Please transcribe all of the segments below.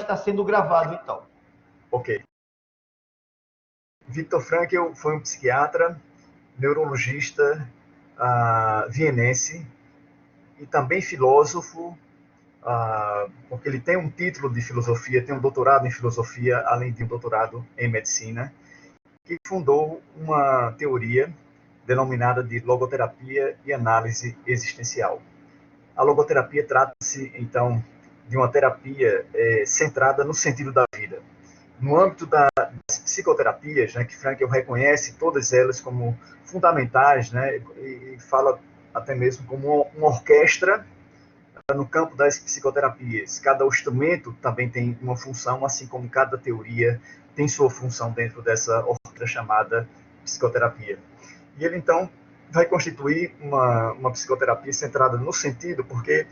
estar sendo gravado, então. Ok. Viktor Frankl foi um psiquiatra, neurologista vienense e também filósofo, porque ele tem um título de filosofia, tem um doutorado em filosofia, além de um doutorado em medicina, que fundou uma teoria denominada de logoterapia e análise existencial. A logoterapia trata-se, então, de uma terapia centrada no sentido da vida. No âmbito das psicoterapias, né, que Frankl reconhece todas elas como fundamentais, né, e fala até mesmo como uma orquestra no campo das psicoterapias. Cada instrumento também tem uma função, assim como cada teoria tem sua função dentro dessa orquestra chamada psicoterapia. E ele, então, vai constituir uma psicoterapia centrada no sentido, porque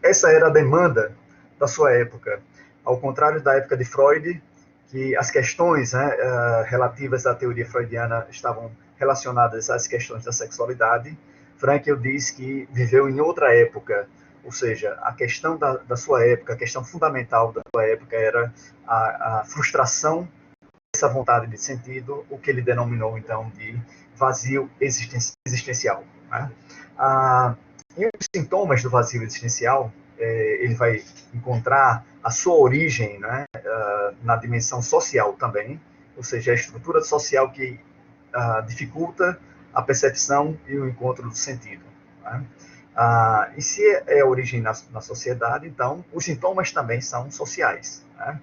essa era a demanda da sua época. Ao contrário da época de Freud, que as questões, né, relativas à teoria freudiana estavam relacionadas às questões da sexualidade, Frankl diz que viveu em outra época, ou seja, a questão da sua época, a questão fundamental da sua época era a frustração dessa vontade de sentido, o que ele denominou, então, de vazio existencial. Né? E os sintomas do vazio existencial, ele vai encontrar a sua origem, né, na dimensão social também, ou seja, a estrutura social que dificulta a percepção e o encontro do sentido. Né? E se é a origem na sociedade, então, os sintomas também são sociais. Né?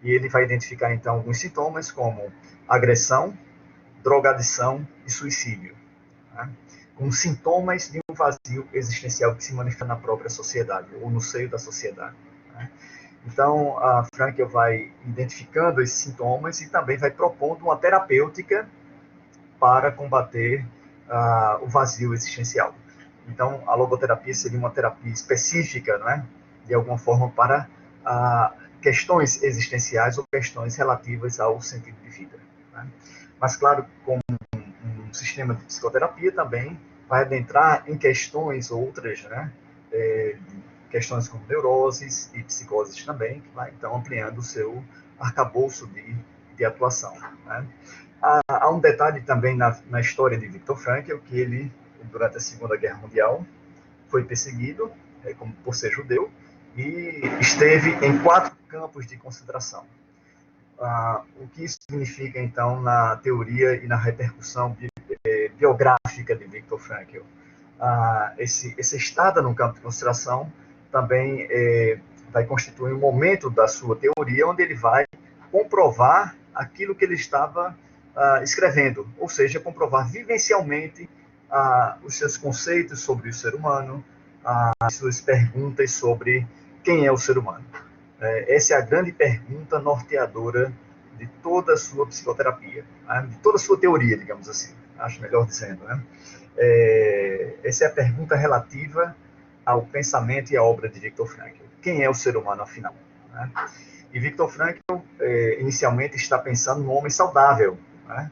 E ele vai identificar, então, alguns sintomas como agressão, drogadição e suicídio, né? Como sintomas de um vazio existencial que se manifesta na própria sociedade, ou no seio da sociedade. Né? Então, a Frankl vai identificando esses sintomas e também vai propondo uma terapêutica para combater o vazio existencial. Então, a logoterapia seria uma terapia específica, não é? De alguma forma, para questões existenciais ou questões relativas ao sentido de vida. Né? Mas, claro, como um sistema de psicoterapia também vai adentrar em questões outras, né? Questões como neuroses e psicoses também, que vai, então, ampliando o seu arcabouço de atuação. Né? Há um detalhe também na história de Viktor Frankl, que ele, durante a Segunda Guerra Mundial, foi perseguido, como por ser judeu, e esteve em 4 campos de concentração. O que isso significa, então, na teoria e na repercussão biográfica de Viktor Frankl? Essa estada no campo de concentração também vai constituir um momento da sua teoria onde ele vai comprovar aquilo que ele estava escrevendo, ou seja, comprovar vivencialmente os seus conceitos sobre o ser humano, as suas perguntas sobre quem é o ser humano. Essa é a grande pergunta norteadora de toda a sua psicoterapia, né? De toda a sua teoria, digamos assim, acho melhor dizendo. Né? Essa é a pergunta relativa ao pensamento e à obra de Viktor Frankl. Quem é o ser humano, afinal? Né? E Viktor Frankl, inicialmente, está pensando no homem saudável. Né?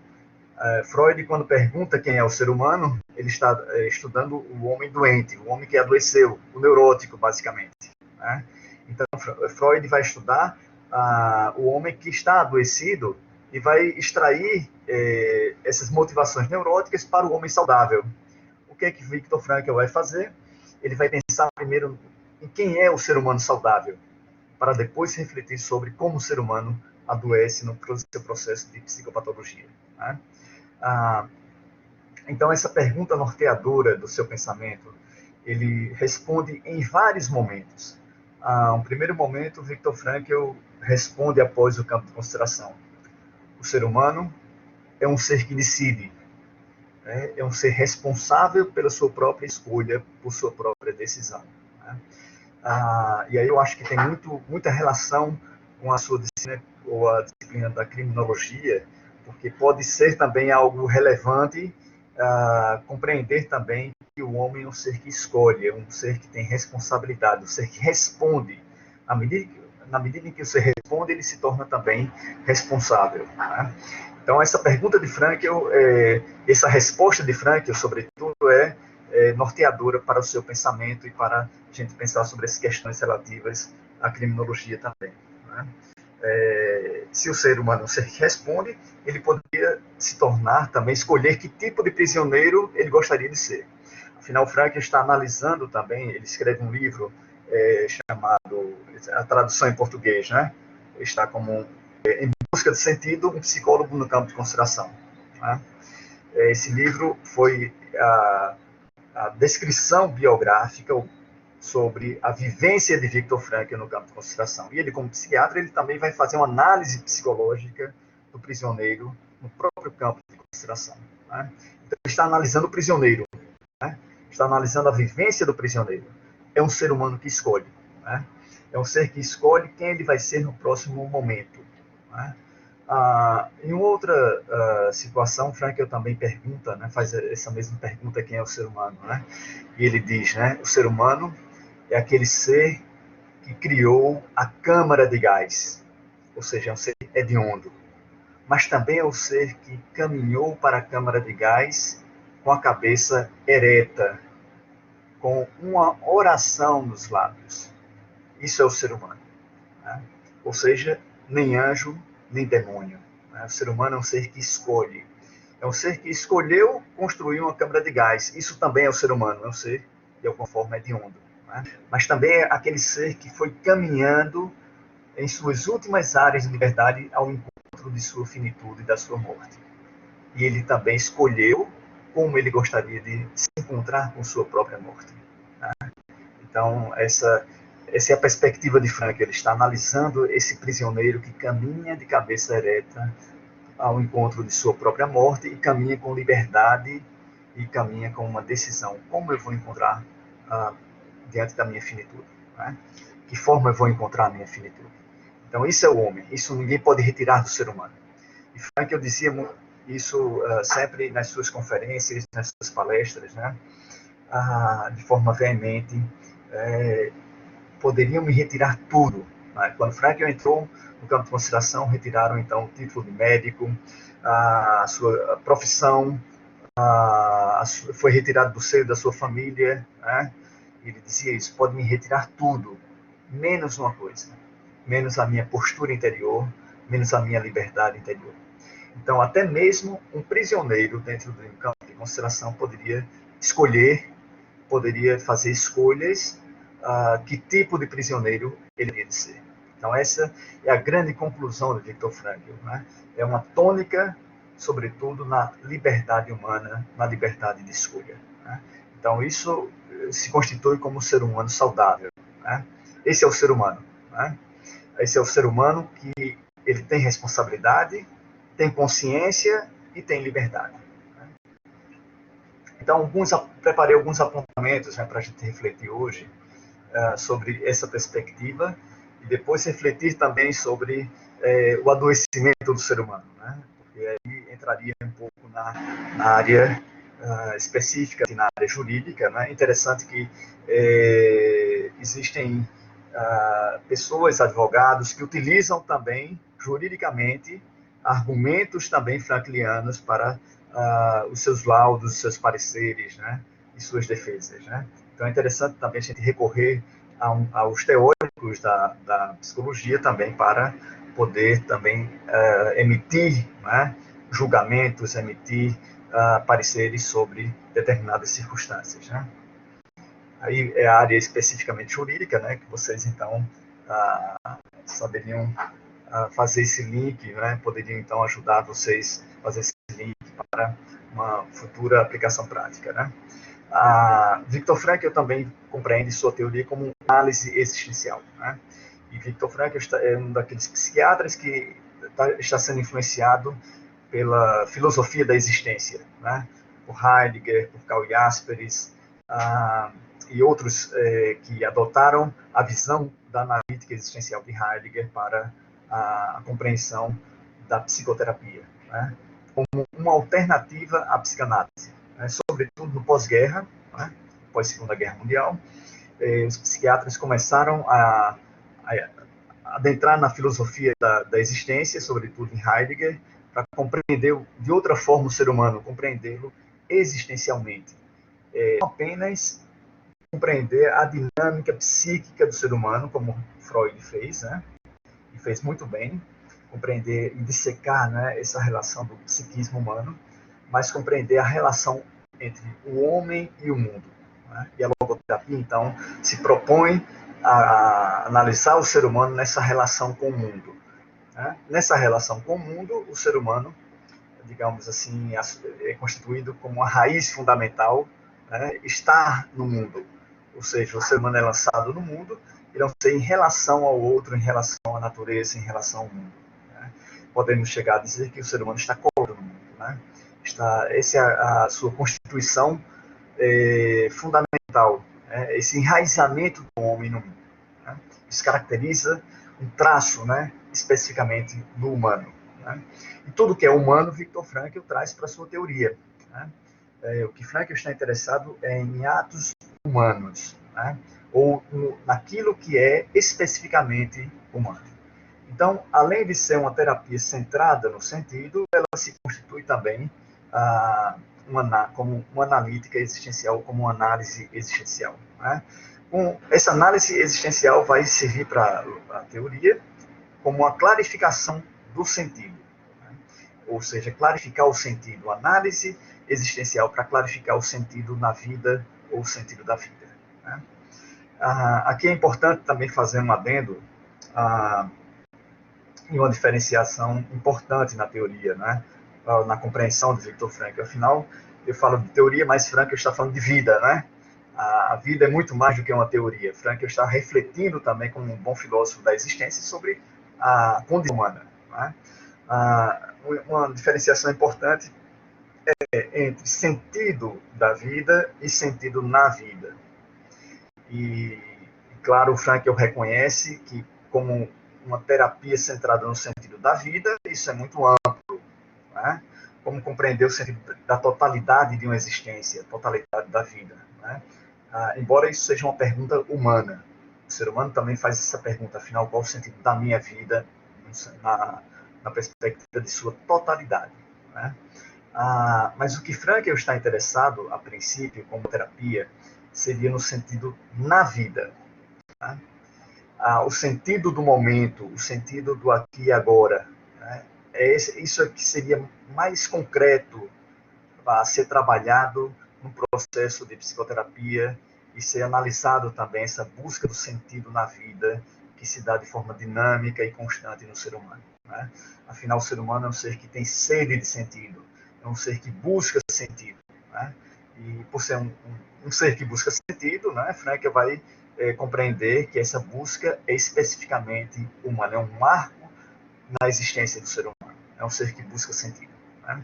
Freud, quando pergunta quem é o ser humano, ele está estudando o homem doente, o homem que adoeceu, o neurótico, basicamente. Né? Então, Freud vai estudar o homem que está adoecido e vai extrair essas motivações neuróticas para o homem saudável. O que é que Viktor Frankl vai fazer? Ele vai pensar primeiro em quem é o ser humano saudável, para depois refletir sobre como o ser humano adoece no seu processo de psicopatologia. Né? Então, essa pergunta norteadora do seu pensamento, ele responde em vários momentos. Um primeiro momento, Viktor Frankl responde após o campo de concentração. O ser humano é um ser que decide, né? É um ser responsável pela sua própria escolha, por sua própria decisão. Né? E aí eu acho que tem muita relação com a sua disciplina, ou a disciplina da criminologia, porque pode ser também algo relevante compreender também que o homem é um ser que escolhe, é um ser que tem responsabilidade, um ser que responde. Na medida em que você responde, ele se torna também responsável. Né? Então, essa pergunta de Frankl, essa resposta de Frankl, sobretudo, é norteadora para o seu pensamento e para a gente pensar sobre essas questões relativas à criminologia também. Né? se o ser humano é um ser que responde, ele poderia se tornar também, escolher que tipo de prisioneiro ele gostaria de ser. Afinal, Frankl está analisando também, ele escreve um livro chamado, a tradução em português, né? Está como Em Busca de Sentido, um psicólogo no campo de consideração. Né? Esse livro foi a descrição biográfica sobre a vivência de Viktor Frankl no campo de concentração. E ele, como psiquiatra, ele também vai fazer uma análise psicológica do prisioneiro no próprio campo de concentração. Né? Então, ele está analisando o prisioneiro, né? Está analisando a vivência do prisioneiro. É um ser humano que escolhe. Né? É um ser que escolhe quem ele vai ser no próximo momento. Né? Em outra situação, Frankl também pergunta, né, faz essa mesma pergunta, quem é o ser humano, né? E ele diz, né, o ser humano é aquele ser que criou a câmara de gás, ou seja, é um ser hediondo, mas também é o ser que caminhou para a câmara de gás com a cabeça ereta, com uma oração nos lábios. Isso é o ser humano. Né? Ou seja, nem anjo, nem demônio. Né? O ser humano é um ser que escolhe. É um ser que escolheu construir uma câmara de gás. Isso também é o ser humano, é um ser de alguma forma hediondo. Né? Mas também é aquele ser que foi caminhando em suas últimas áreas de liberdade ao encontro de sua finitude e da sua morte. E ele também escolheu como ele gostaria de se encontrar com sua própria morte. Né? Então, essa é a perspectiva de Frankl. Ele está analisando esse prisioneiro que caminha de cabeça ereta ao encontro de sua própria morte e caminha com liberdade e caminha com uma decisão. Como eu vou encontrar diante da minha finitude? Né? Que forma eu vou encontrar a minha finitude? Então, isso é o homem. Isso ninguém pode retirar do ser humano. E Frankl dizia isso sempre nas suas conferências, nas suas palestras, né? De forma veemente. Poderiam me retirar tudo. Né? Quando Frankl entrou no campo de consideração, retiraram então o título de médico, a sua profissão, foi retirado do seio da sua família. Né? Ele dizia isso: pode me retirar tudo, menos uma coisa, menos a minha postura interior, menos a minha liberdade interior. Então, até mesmo um prisioneiro dentro de um campo de consideração poderia escolher, poderia fazer escolhas que tipo de prisioneiro ele iria ser. Então, essa é a grande conclusão de Viktor Frankl. Né? É uma tônica, sobretudo, na liberdade humana, na liberdade de escolha. Né? Então, isso se constitui como um ser humano saudável. Né? Esse é o ser humano. Né? Esse é o ser humano que ele tem responsabilidade, tem consciência e tem liberdade. Então, preparei alguns apontamentos, né, para a gente refletir hoje sobre essa perspectiva e depois refletir também sobre o adoecimento do ser humano, né? Porque aí entraria um pouco na área específica, na área jurídica. Né? Interessante que existem pessoas, advogados, que utilizam também juridicamente argumentos também franklianos para os seus laudos, seus pareceres, né? E suas defesas. Né? Então é interessante também a gente recorrer aos teóricos da psicologia também para poder também emitir, né, julgamentos, emitir pareceres sobre determinadas circunstâncias. Né? Aí é a área especificamente jurídica, né, que vocês então saberiam fazer esse link, né, poderiam então ajudar vocês a fazer esse link para uma futura aplicação prática. Né? Viktor Frankl também compreende sua teoria como análise existencial. Né? E Viktor Frankl é um daqueles psiquiatras que está sendo influenciado pela filosofia da existência, né? Por Heidegger, por Karl Jaspers e outros que adotaram a visão da analítica existencial de Heidegger para a compreensão da psicoterapia, né? Como uma alternativa à psicanálise, né? Sobretudo no pós-guerra, né? Pós-Segunda Guerra Mundial, os psiquiatras começaram a adentrar na filosofia da existência, sobretudo em Heidegger, para compreender de outra forma o ser humano, compreendê-lo existencialmente. Não apenas compreender a dinâmica psíquica do ser humano, como Freud fez, né? E fez muito bem, compreender e dissecar, né, essa relação do psiquismo humano, mas compreender a relação entre o homem e o mundo. Né? E a logoterapia, então, se propõe a analisar o ser humano nessa relação com o mundo. Né? Nessa relação com o mundo, o ser humano, digamos assim, é constituído como uma raiz fundamental, né? Estar no mundo. Ou seja, o ser humano é lançado no mundo, e não ser em relação ao outro, em relação à natureza, em relação ao mundo. Né? Podemos chegar a dizer que o ser humano está colado no mundo. Né? Essa é a sua constituição fundamental, né? Esse enraizamento do homem no mundo. Né? Isso caracteriza um traço, né, especificamente do humano. Né? E tudo que é humano, Viktor Frankl traz para a sua teoria. Né? O que Frankl está interessado é em atos humanos, né? Ou naquilo que é especificamente humano. Então, além de ser uma terapia centrada no sentido, ela se constitui também como uma analítica existencial, como uma análise existencial. Né? Essa análise existencial vai servir para a teoria como uma clarificação do sentido. Né? Ou seja, clarificar o sentido, análise existencial para clarificar o sentido na vida ou o sentido da vida. Né? Aqui é importante também fazer um adendo e uma diferenciação importante na teoria, né? Na compreensão de Viktor Frankl. Afinal, eu falo de teoria, mas Frankl está falando de vida, né? A vida é muito mais do que uma teoria. Frankl está refletindo também, como um bom filósofo da existência, sobre a condição humana. Né? Uma diferenciação importante é entre sentido da vida e sentido na vida. E, claro, o Frankl reconhece que, como uma terapia centrada no sentido da vida, isso é muito amplo. Né? Como compreender o sentido da totalidade de uma existência, totalidade da vida. Né? Embora isso seja uma pergunta humana, o ser humano também faz essa pergunta, afinal, qual o sentido da minha vida na perspectiva de sua totalidade. Né? Mas o que Frankl está interessado, a princípio, como terapia, seria no sentido na vida. Né? O sentido do momento, o sentido do aqui e agora. Né? Isso aqui seria mais concreto a ser trabalhado no processo de psicoterapia e ser analisado também essa busca do sentido na vida que se dá de forma dinâmica e constante no ser humano. Né? Afinal, o ser humano é um ser que tem sede de sentido, é um ser que busca sentido. Né? E por ser um ser que busca sentido, né, Frankl vai compreender que essa busca é especificamente humana, é um marco na existência do ser humano, é um ser que busca sentido. Né?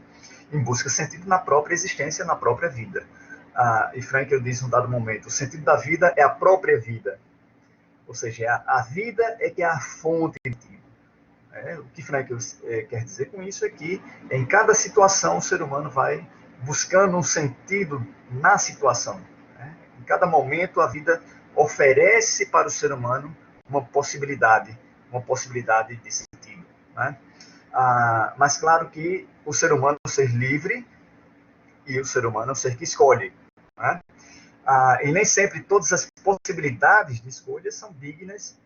Em busca sentido na própria existência, na própria vida. E Frankl diz num dado momento, o sentido da vida é a própria vida. Ou seja, a vida é que é a fonte de sentido. O que Frankl quer dizer com isso é que em cada situação o ser humano vai buscando um sentido na situação. Né? Em cada momento a vida oferece para o ser humano uma possibilidade de sentido. Né? Mas claro que o ser humano é um ser livre e o ser humano é um ser que escolhe. Né? E nem sempre todas as possibilidades de escolha são dignas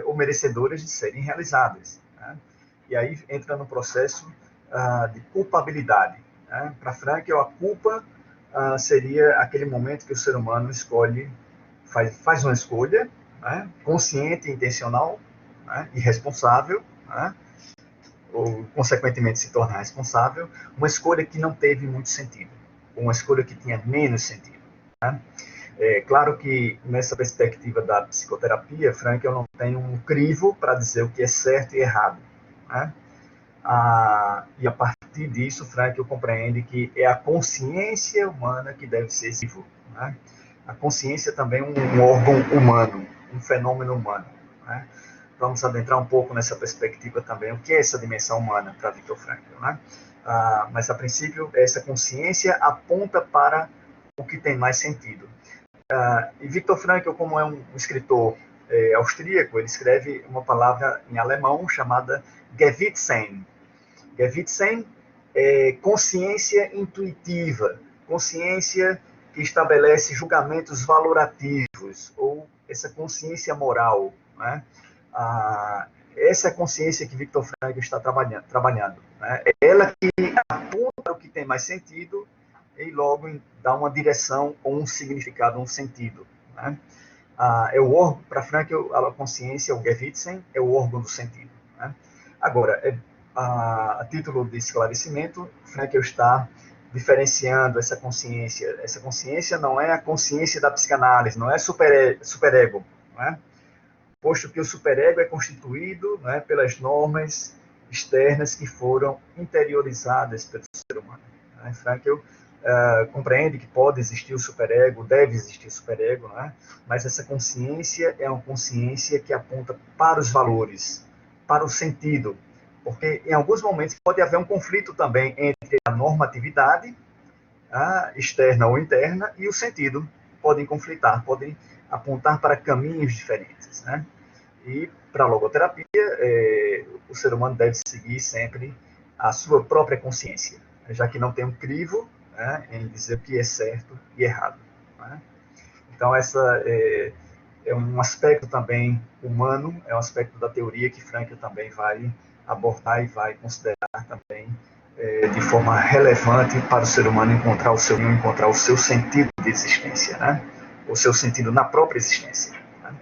ou merecedoras de serem realizadas. Né? E aí entra no processo de culpabilidade. Né? Para Frankl, a culpa seria aquele momento que o ser humano escolhe, faz uma escolha, né? Consciente, intencional, né? E responsável, né? Ou consequentemente se tornar responsável, uma escolha que não teve muito sentido, uma escolha que tinha menos sentido. Né? Claro que nessa perspectiva da psicoterapia, Frankl não tem um crivo para dizer o que é certo e errado. Né? E a partir disso, Frankl compreende que é a consciência humana que deve ser vivo. Né? A consciência também é um órgão humano, um fenômeno humano. Né? Vamos adentrar um pouco nessa perspectiva também, o que é essa dimensão humana para Viktor Frankl. Né? Mas, a princípio, essa consciência aponta para o que tem mais sentido. E Viktor Frankl, como é um escritor austríaco, ele escreve uma palavra em alemão chamada Gewissen. Gewissen é consciência intuitiva, consciência que estabelece julgamentos valorativos, ou essa consciência moral. Né? essa é a consciência que Viktor Frankl está trabalhando, né? É ela que aponta o que tem mais sentido e logo dá uma direção ou um significado, um sentido, né? É o órgão, para Frankl, a consciência, o Gewissen, é o órgão do sentido, né? Agora, a título de esclarecimento, Frankl está diferenciando essa consciência. Essa consciência não é a consciência da psicanálise, não é superego, não é? Posto que o superego é constituído, né, pelas normas externas que foram interiorizadas pelo ser humano. Né? Frankl compreende que pode existir o superego, deve existir o superego, né? Mas essa consciência é uma consciência que aponta para os valores, para o sentido, porque em alguns momentos pode haver um conflito também entre a normatividade, externa ou interna, e o sentido. Podem conflitar, podem apontar para caminhos diferentes, né? E para a logoterapia, o ser humano deve seguir sempre a sua própria consciência, já que não tem um crivo, né, em dizer o que é certo e errado, né? Então, essa é um aspecto também humano, é um aspecto da teoria que Frankl também vai abordar e vai considerar também de forma relevante para o ser humano encontrar o seu sentido de existência, né? O seu sentido na própria existência. Né?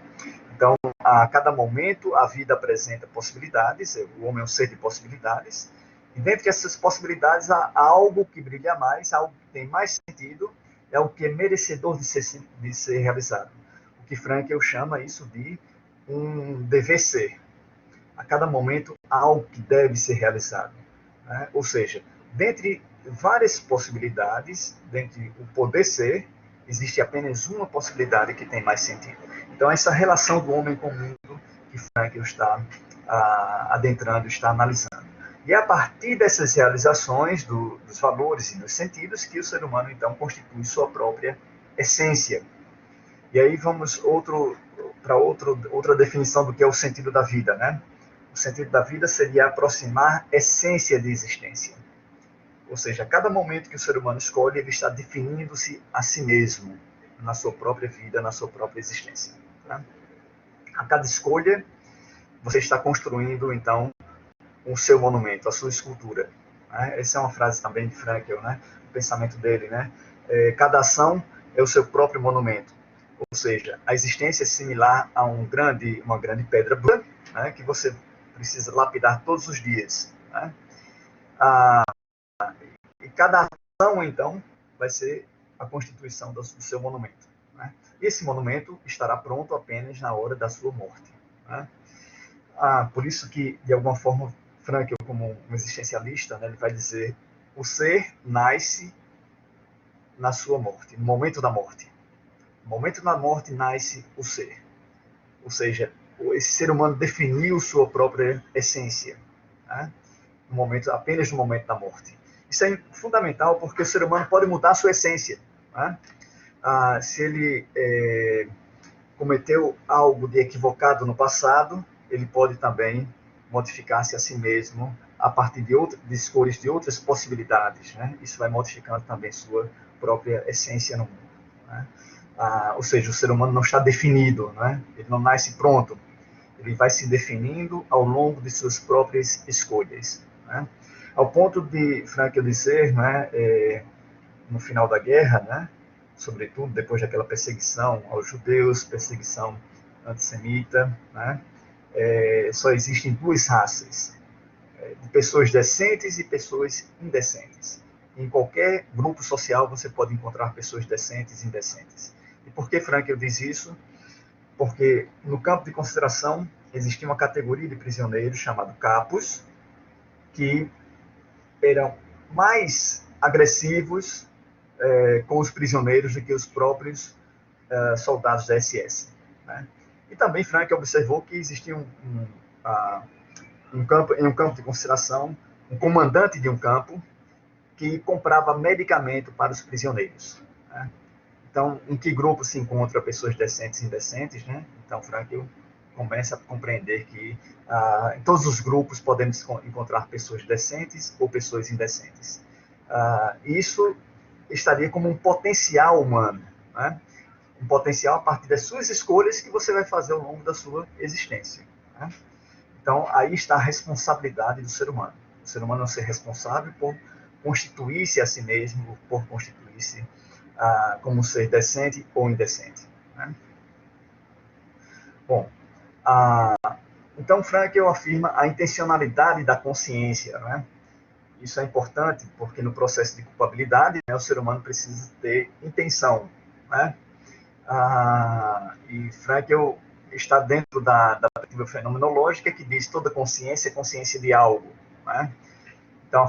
Então, a cada momento, a vida apresenta possibilidades, o homem é um ser de possibilidades, e dentro dessas possibilidades há algo que brilha mais, algo que tem mais sentido, é algo que é merecedor de ser realizado. O que Frankl chama isso de um dever ser. A cada momento há algo que deve ser realizado. Né? Ou seja, dentre várias possibilidades, dentre o poder ser, existe apenas uma possibilidade que tem mais sentido. Então, essa relação do homem com o mundo que Frankl está adentrando, está analisando. E é a partir dessas realizações dos valores e dos sentidos que o ser humano, então, constitui sua própria essência. E aí vamos para outra definição do que é o sentido da vida, né? O sentido da vida seria aproximar essência de existência. Ou seja, a cada momento que o ser humano escolhe, ele está definindo-se a si mesmo, na sua própria vida, na sua própria existência. Tá? A cada escolha, você está construindo, então, o seu monumento, a sua escultura. Né? Essa é uma frase também de Frankl, né? O pensamento dele. Né? Cada ação é o seu próprio monumento. Ou seja, a existência é similar a uma grande pedra branca, né? Que você precisa lapidar todos os dias. Né? E cada ação, então, vai ser a constituição do seu monumento. Né? Esse monumento estará pronto apenas na hora da sua morte. Né? Por isso que, de alguma forma, Frankl, como um existencialista, né, ele vai dizer: o ser nasce na sua morte, no momento da morte. No momento da morte nasce o ser. Ou seja, esse ser humano definiu sua própria essência, né? Apenas no momento da morte. Isso é fundamental porque o ser humano pode mudar a sua essência. Né? Se ele cometeu algo de equivocado no passado, ele pode também modificar-se a si mesmo a partir de escolhas de outras possibilidades. Né? Isso vai modificando também sua própria essência no mundo. Né? Ou seja, o ser humano não está definido, né? Ele não nasce pronto. Ele vai se definindo ao longo de suas próprias escolhas. Né? Ao ponto de Frankl dizer, né, no final da guerra, né, sobretudo depois daquela perseguição aos judeus, perseguição antissemita, né, só existem duas raças, de pessoas decentes e pessoas indecentes. Em qualquer grupo social você pode encontrar pessoas decentes e indecentes. E por que Frankl diz isso? Porque no campo de consideração existia uma categoria de prisioneiros chamado capos, que eram mais agressivos com os prisioneiros do que os próprios soldados da SS. Né? E também Frankl observou que existia em um campo de concentração, um comandante de um campo que comprava medicamento para os prisioneiros. Né? Então, em que grupo se encontra pessoas decentes e indecentes? Né? Então, Frankl começa a compreender que em todos os grupos podemos encontrar pessoas decentes ou pessoas indecentes. Isso estaria como um potencial humano, né? Um potencial a partir das suas escolhas que você vai fazer ao longo da sua existência. Né? Então, aí está a responsabilidade do ser humano. O ser humano é ser responsável por constituir-se a si mesmo, por constituir-se como um ser decente ou indecente. Né? Bom, então Frankl afirma a intencionalidade da consciência. Né? Isso é importante porque no processo de culpabilidade, né, o ser humano precisa ter intenção. Né? E Frankl está dentro da perspectiva fenomenológica que diz toda consciência é consciência de algo. Né? Então,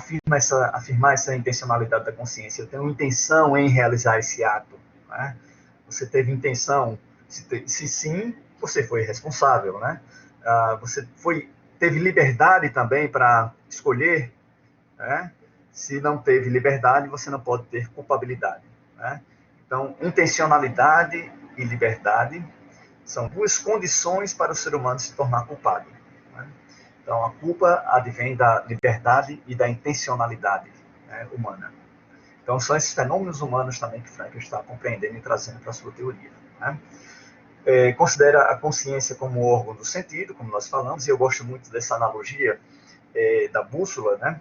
afirmar essa intencionalidade da consciência. Eu tenho intenção em realizar esse ato. Né? Você teve intenção? Se sim, você foi responsável. Né? Você teve liberdade também para escolher. Né? Se não teve liberdade, você não pode ter culpabilidade. Né? Então, intencionalidade e liberdade são duas condições para o ser humano se tornar culpado. Né? Então, a culpa advém da liberdade e da intencionalidade, né, humana. Então, são esses fenômenos humanos também que Frankl está compreendendo e trazendo para a sua teoria. Né? Considera a consciência como órgão do sentido, como nós falamos, e eu gosto muito dessa analogia da bússola. Né?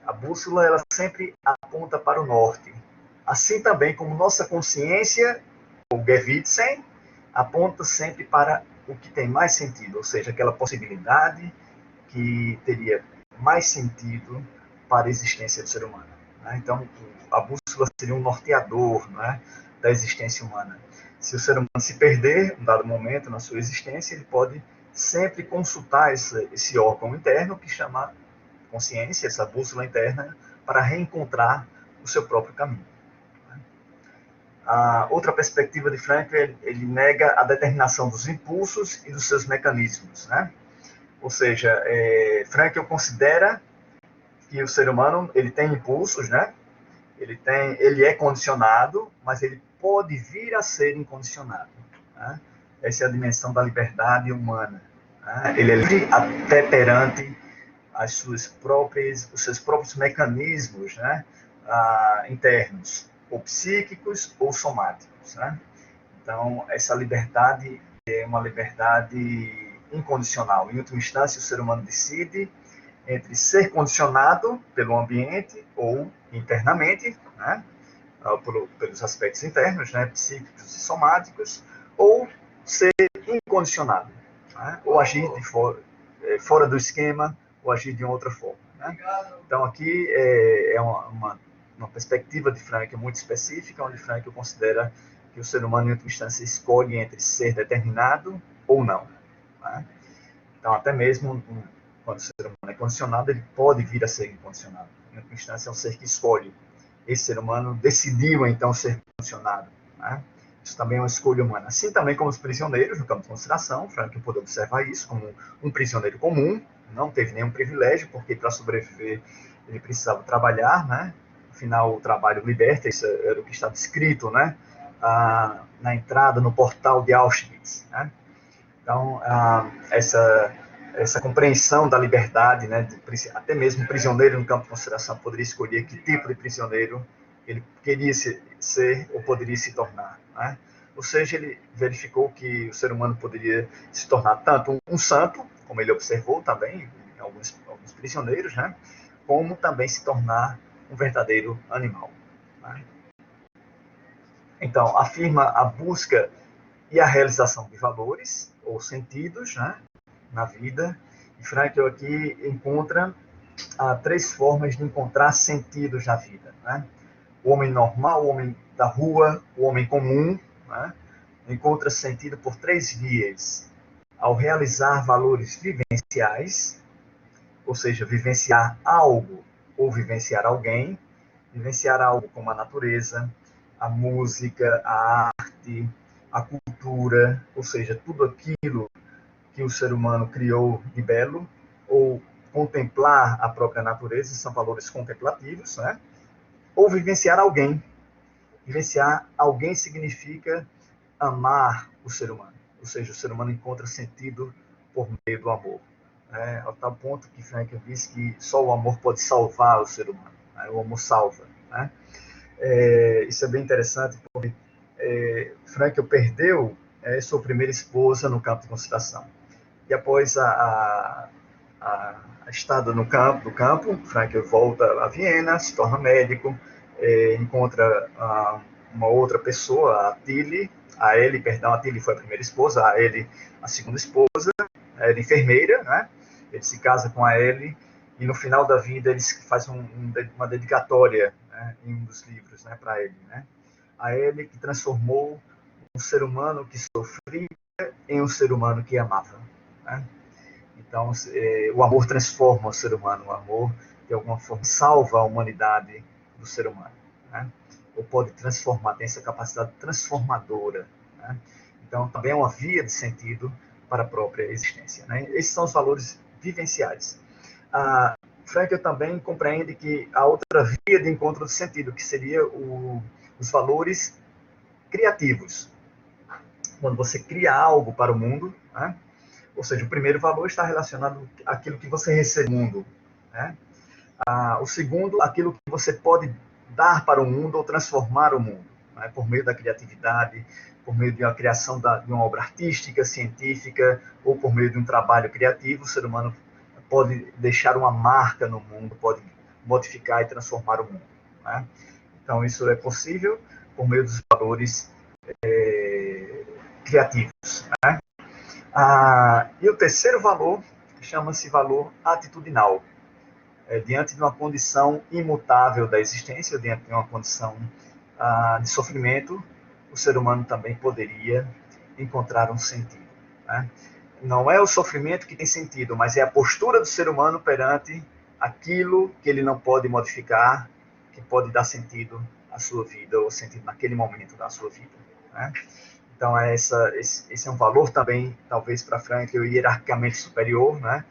A bússola ela sempre aponta para o norte. Assim também como nossa consciência, o Gewissen, aponta sempre para o que tem mais sentido, ou seja, aquela possibilidade que teria mais sentido para a existência do ser humano. Né? Então, a bússola seria um norteador, né, da existência humana. Se o ser humano se perder, em um dado momento na sua existência, ele pode sempre consultar esse órgão interno que chama consciência, essa bússola interna, para reencontrar o seu próprio caminho. A outra perspectiva de Frankl, ele nega a determinação dos impulsos e dos seus mecanismos. Né? Ou seja, Frankl considera que o ser humano ele tem impulsos, né? Ele é condicionado, mas ele pode vir a ser incondicionado. Né? Essa é a dimensão da liberdade humana. Né? Ele é livre até perante os seus próprios mecanismos, né? Internos, ou psíquicos ou somáticos. Né? Então, essa liberdade é uma liberdade incondicional. Em última instância, o ser humano decide entre ser condicionado pelo ambiente ou internamente, né? Pelos aspectos internos, né? Psíquicos e somáticos, ou ser incondicionado, né? Ou agir fora do esquema, ou agir de outra forma. Né? Então, aqui é uma perspectiva de Frankl muito específica, onde Frankl considera que o ser humano, em última instância, escolhe entre ser determinado ou não. Né? Então, até mesmo quando o ser humano é condicionado, ele pode vir a ser incondicionado. Em última instância, é um ser que escolhe. Esse ser humano decidiu, então, ser condicionado. Né? Isso também é uma escolha humana. Assim também como os prisioneiros, no campo de consideração, Frankl pode observar isso como um prisioneiro comum, não teve nenhum privilégio, porque para sobreviver ele precisava trabalhar, né? Afinal, o trabalho liberta, isso era o que está descrito, né? Na entrada, no portal de Auschwitz. Né? Então, essa compreensão da liberdade, né? Até mesmo o prisioneiro no campo de consideração poderia escolher que tipo de prisioneiro ele queria ser ou poderia se tornar. Né? Ou seja, ele verificou que o ser humano poderia se tornar tanto um santo, como ele observou também em alguns prisioneiros, né? Como também se tornar um verdadeiro animal. Né? Então, afirma a busca e a realização de valores ou sentidos, né, na vida. E Frankl aqui encontra 3 formas de encontrar sentidos na vida. Né? O homem normal, o homem da rua, o homem comum, né, encontra sentido por 3 vias. Ao realizar valores vivenciais, ou seja, vivenciar algo ou vivenciar alguém, vivenciar algo como a natureza, a música, a arte, a cultura, ou seja, tudo aquilo que o ser humano criou de belo, ou contemplar a própria natureza, são valores contemplativos, né? Ou vivenciar alguém. Vivenciar alguém significa amar o ser humano, ou seja, o ser humano encontra sentido por meio do amor. Ao tal ponto que Frankl diz que só o amor pode salvar o ser humano. Né? O amor salva. Né? Isso é bem interessante, porque Frankl perdeu sua primeira esposa no campo de concentração. E após a estado no campo, do campo, Frankl volta a Viena, se torna médico, encontra uma outra pessoa, a Tilly, a Tilly foi a primeira esposa, a Ellie a segunda esposa, era enfermeira, né? Ele se casa com a Ellie e no final da vida ele faz uma dedicatória, né, em um dos livros, né, para ele, né? A Ellie que transformou um ser humano que sofria em um ser humano que amava, né? Então, o amor transforma o ser humano, o amor, de alguma forma, salva a humanidade do ser humano, né? Ou pode transformar, tem essa capacidade transformadora, né? Então, também é uma via de sentido para a própria existência, né? Esses são os valores vivenciais. Frankl também compreende que a outra via de encontro de sentido, que seria os valores criativos. Quando você cria algo para o mundo, né? Ou seja, o primeiro valor está relacionado àquilo que você recebe do mundo, né? O segundo, aquilo que você pode dar para o mundo ou transformar o mundo, né? Por meio da criatividade, por meio de uma criação de uma obra artística, científica, ou por meio de um trabalho criativo, o ser humano pode deixar uma marca no mundo, pode modificar e transformar o mundo, né? Então, isso é possível por meio dos valores criativos, né? E o terceiro valor chama-se valor atitudinal. Diante de uma condição imutável da existência, diante de uma condição de sofrimento, o ser humano também poderia encontrar um sentido, né? Não é o sofrimento que tem sentido, mas é a postura do ser humano perante aquilo que ele não pode modificar, que pode dar sentido à sua vida, ou sentido naquele momento da sua vida, né? Então, esse é um valor também, talvez para Frankl, hierarquicamente superior, né?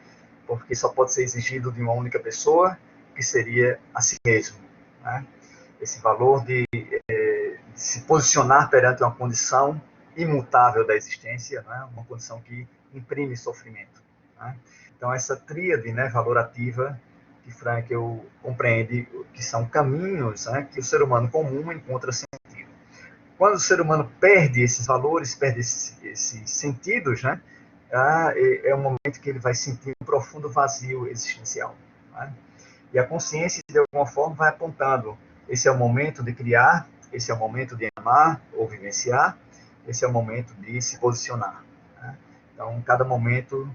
Porque só pode ser exigido de uma única pessoa, que seria a si mesmo, né? Esse valor de se posicionar perante uma condição imutável da existência, né? Uma condição que imprime sofrimento, né? Então, essa tríade, né, valorativa, que Frankl compreende que são caminhos, né, que o ser humano comum encontra sentido. Quando o ser humano perde esses valores, perde esses sentidos, né, é um momento que ele vai sentir um profundo vazio existencial, né? E a consciência, de alguma forma, vai apontando: esse é o momento de criar, esse é o momento de amar ou vivenciar, esse é o momento de se posicionar, né? Então, cada momento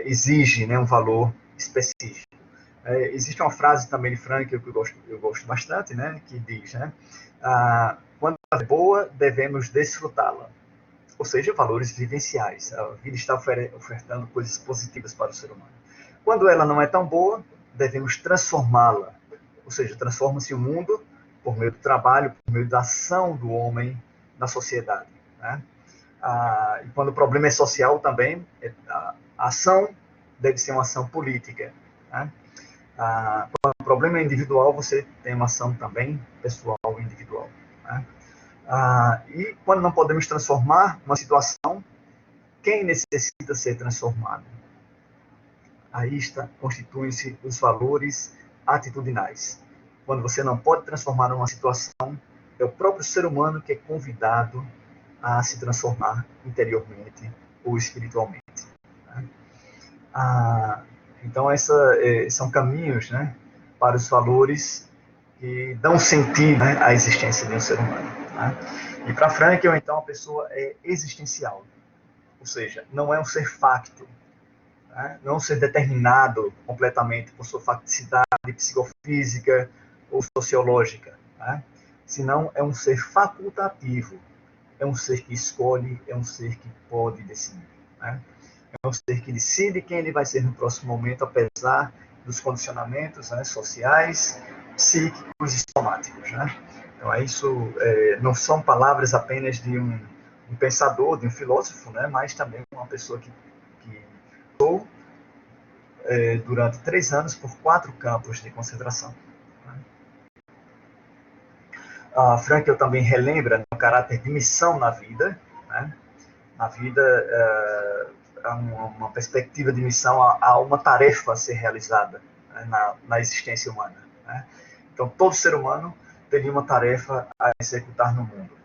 exige, né, um valor específico. Existe uma frase também de Frankl que eu gosto bastante, né, que diz, né, quando é boa, devemos desfrutá-la. Ou seja, valores vivenciais. A vida está ofertando coisas positivas para o ser humano. Quando ela não é tão boa, devemos transformá-la. Ou seja, transforma-se o mundo por meio do trabalho, por meio da ação do homem na sociedade, né? E quando o problema é social também, a ação deve ser uma ação política, né? Quando o problema é individual, você tem uma ação também pessoal e individual, né? E quando não podemos transformar uma situação, quem necessita ser transformado? Aí constituem-se os valores atitudinais. Quando você não pode transformar uma situação, é o próprio ser humano que é convidado a se transformar interiormente ou espiritualmente, né? Então, são caminhos, né, para os valores que dão sentido, né, à existência de um ser humano, né? E para Frankl, então, a pessoa é existencial, ou seja, não é um ser facto, né? Não é um ser determinado completamente por sua facticidade psicofísica ou sociológica, né? Senão é um ser facultativo, é um ser que escolhe, é um ser que pode decidir, né? É um ser que decide quem ele vai ser no próximo momento, apesar dos condicionamentos, né, sociais, psíquicos e somáticos, né? Então, isso não são palavras apenas de um pensador, de um filósofo, né, mas também uma pessoa que passou durante 3 anos por 4 campos de concentração. Frankl também relembra o caráter de missão na vida, né? Na vida, há uma perspectiva de missão, há uma tarefa a ser realizada, né, na existência humana, né? Então, todo ser humano teria uma tarefa a executar no mundo.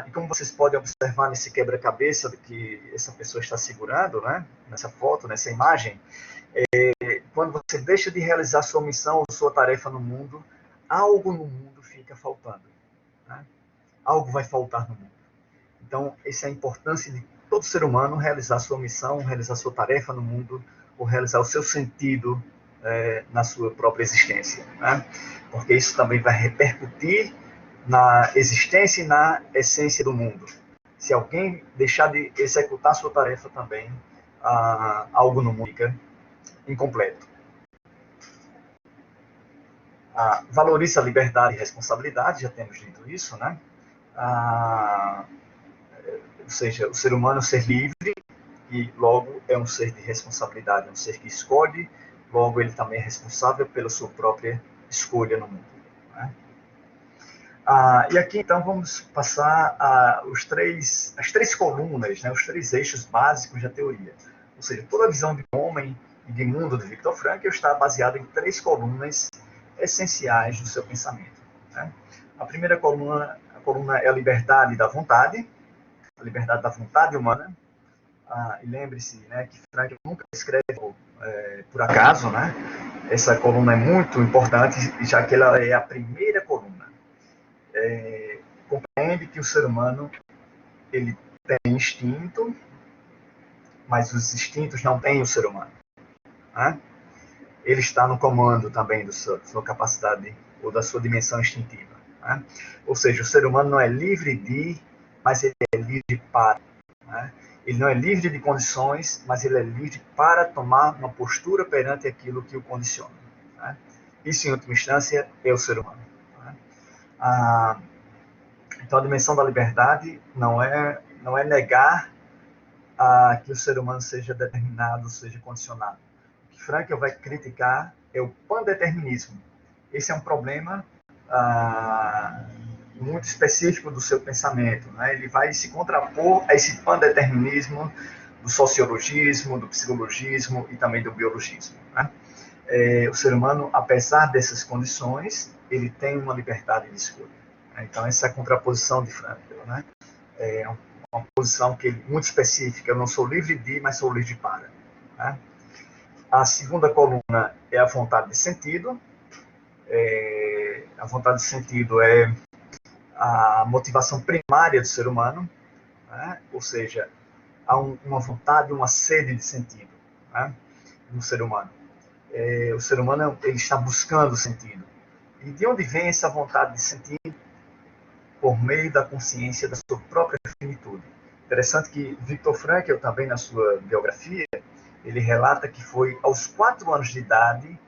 E como vocês podem observar nesse quebra-cabeça que essa pessoa está segurando, né, nessa foto, nessa imagem, Quando você deixa de realizar sua missão ou sua tarefa no mundo, algo no mundo fica faltando. Né? Algo vai faltar no mundo. Então, essa é a importância de todo ser humano realizar sua missão, realizar sua tarefa no mundo, ou realizar o seu sentido na sua própria existência. Né? Porque isso também vai repercutir na existência e na essência do mundo. Se alguém deixar de executar sua tarefa também, algo no mundo fica incompleto. Valoriza a liberdade e responsabilidade, já temos dito isso, né? Ou seja, o ser humano é um ser livre e logo é um ser de responsabilidade, é um ser que escolhe, logo ele também é responsável pela sua própria escolha no mundo. Né? E aqui então vamos passar as três colunas, né, os três eixos básicos da teoria. Ou seja, toda a visão de homem e de mundo de Viktor Frankl está baseada em três colunas essenciais do seu pensamento. Né? A primeira coluna é a liberdade da vontade, a liberdade da vontade humana. E lembre-se, né, que Frankl nunca escreve por acaso, né? Essa coluna é muito importante, já que ela é a primeira coluna. Compreende que o ser humano ele tem instinto, mas os instintos não têm o ser humano. Né? Ele está no comando também da sua capacidade ou da sua dimensão instintiva. Né? Ou seja, o ser humano não é livre de, mas ele é livre para. Né? Ele não é livre de condições, mas ele é livre para tomar uma postura perante aquilo que o condiciona. Né? Isso, em última instância, é o ser humano. Né? Então, a dimensão da liberdade não é negar que o ser humano seja determinado, seja condicionado. O que Frankl vai criticar é o pandeterminismo. Esse é um problema muito específico do seu pensamento. Né? Ele vai se contrapor a esse pandeterminismo do sociologismo, do psicologismo e também do biologismo. Né? O ser humano, apesar dessas condições, ele tem uma liberdade de escolha. Então, essa é a contraposição de Frankl. Né? É uma posição que muito específica. Eu não sou livre de, mas sou livre para. Né? A segunda coluna é a vontade de sentido. A vontade de sentido é a motivação primária do ser humano, né? Ou seja, há uma vontade, uma sede de sentido, né? No ser humano. O ser humano ele está buscando sentido. E de onde vem essa vontade de sentido? Por meio da consciência da sua própria finitude. Interessante que Viktor Frankl, também na sua biografia, ele relata que foi aos 4 anos de idade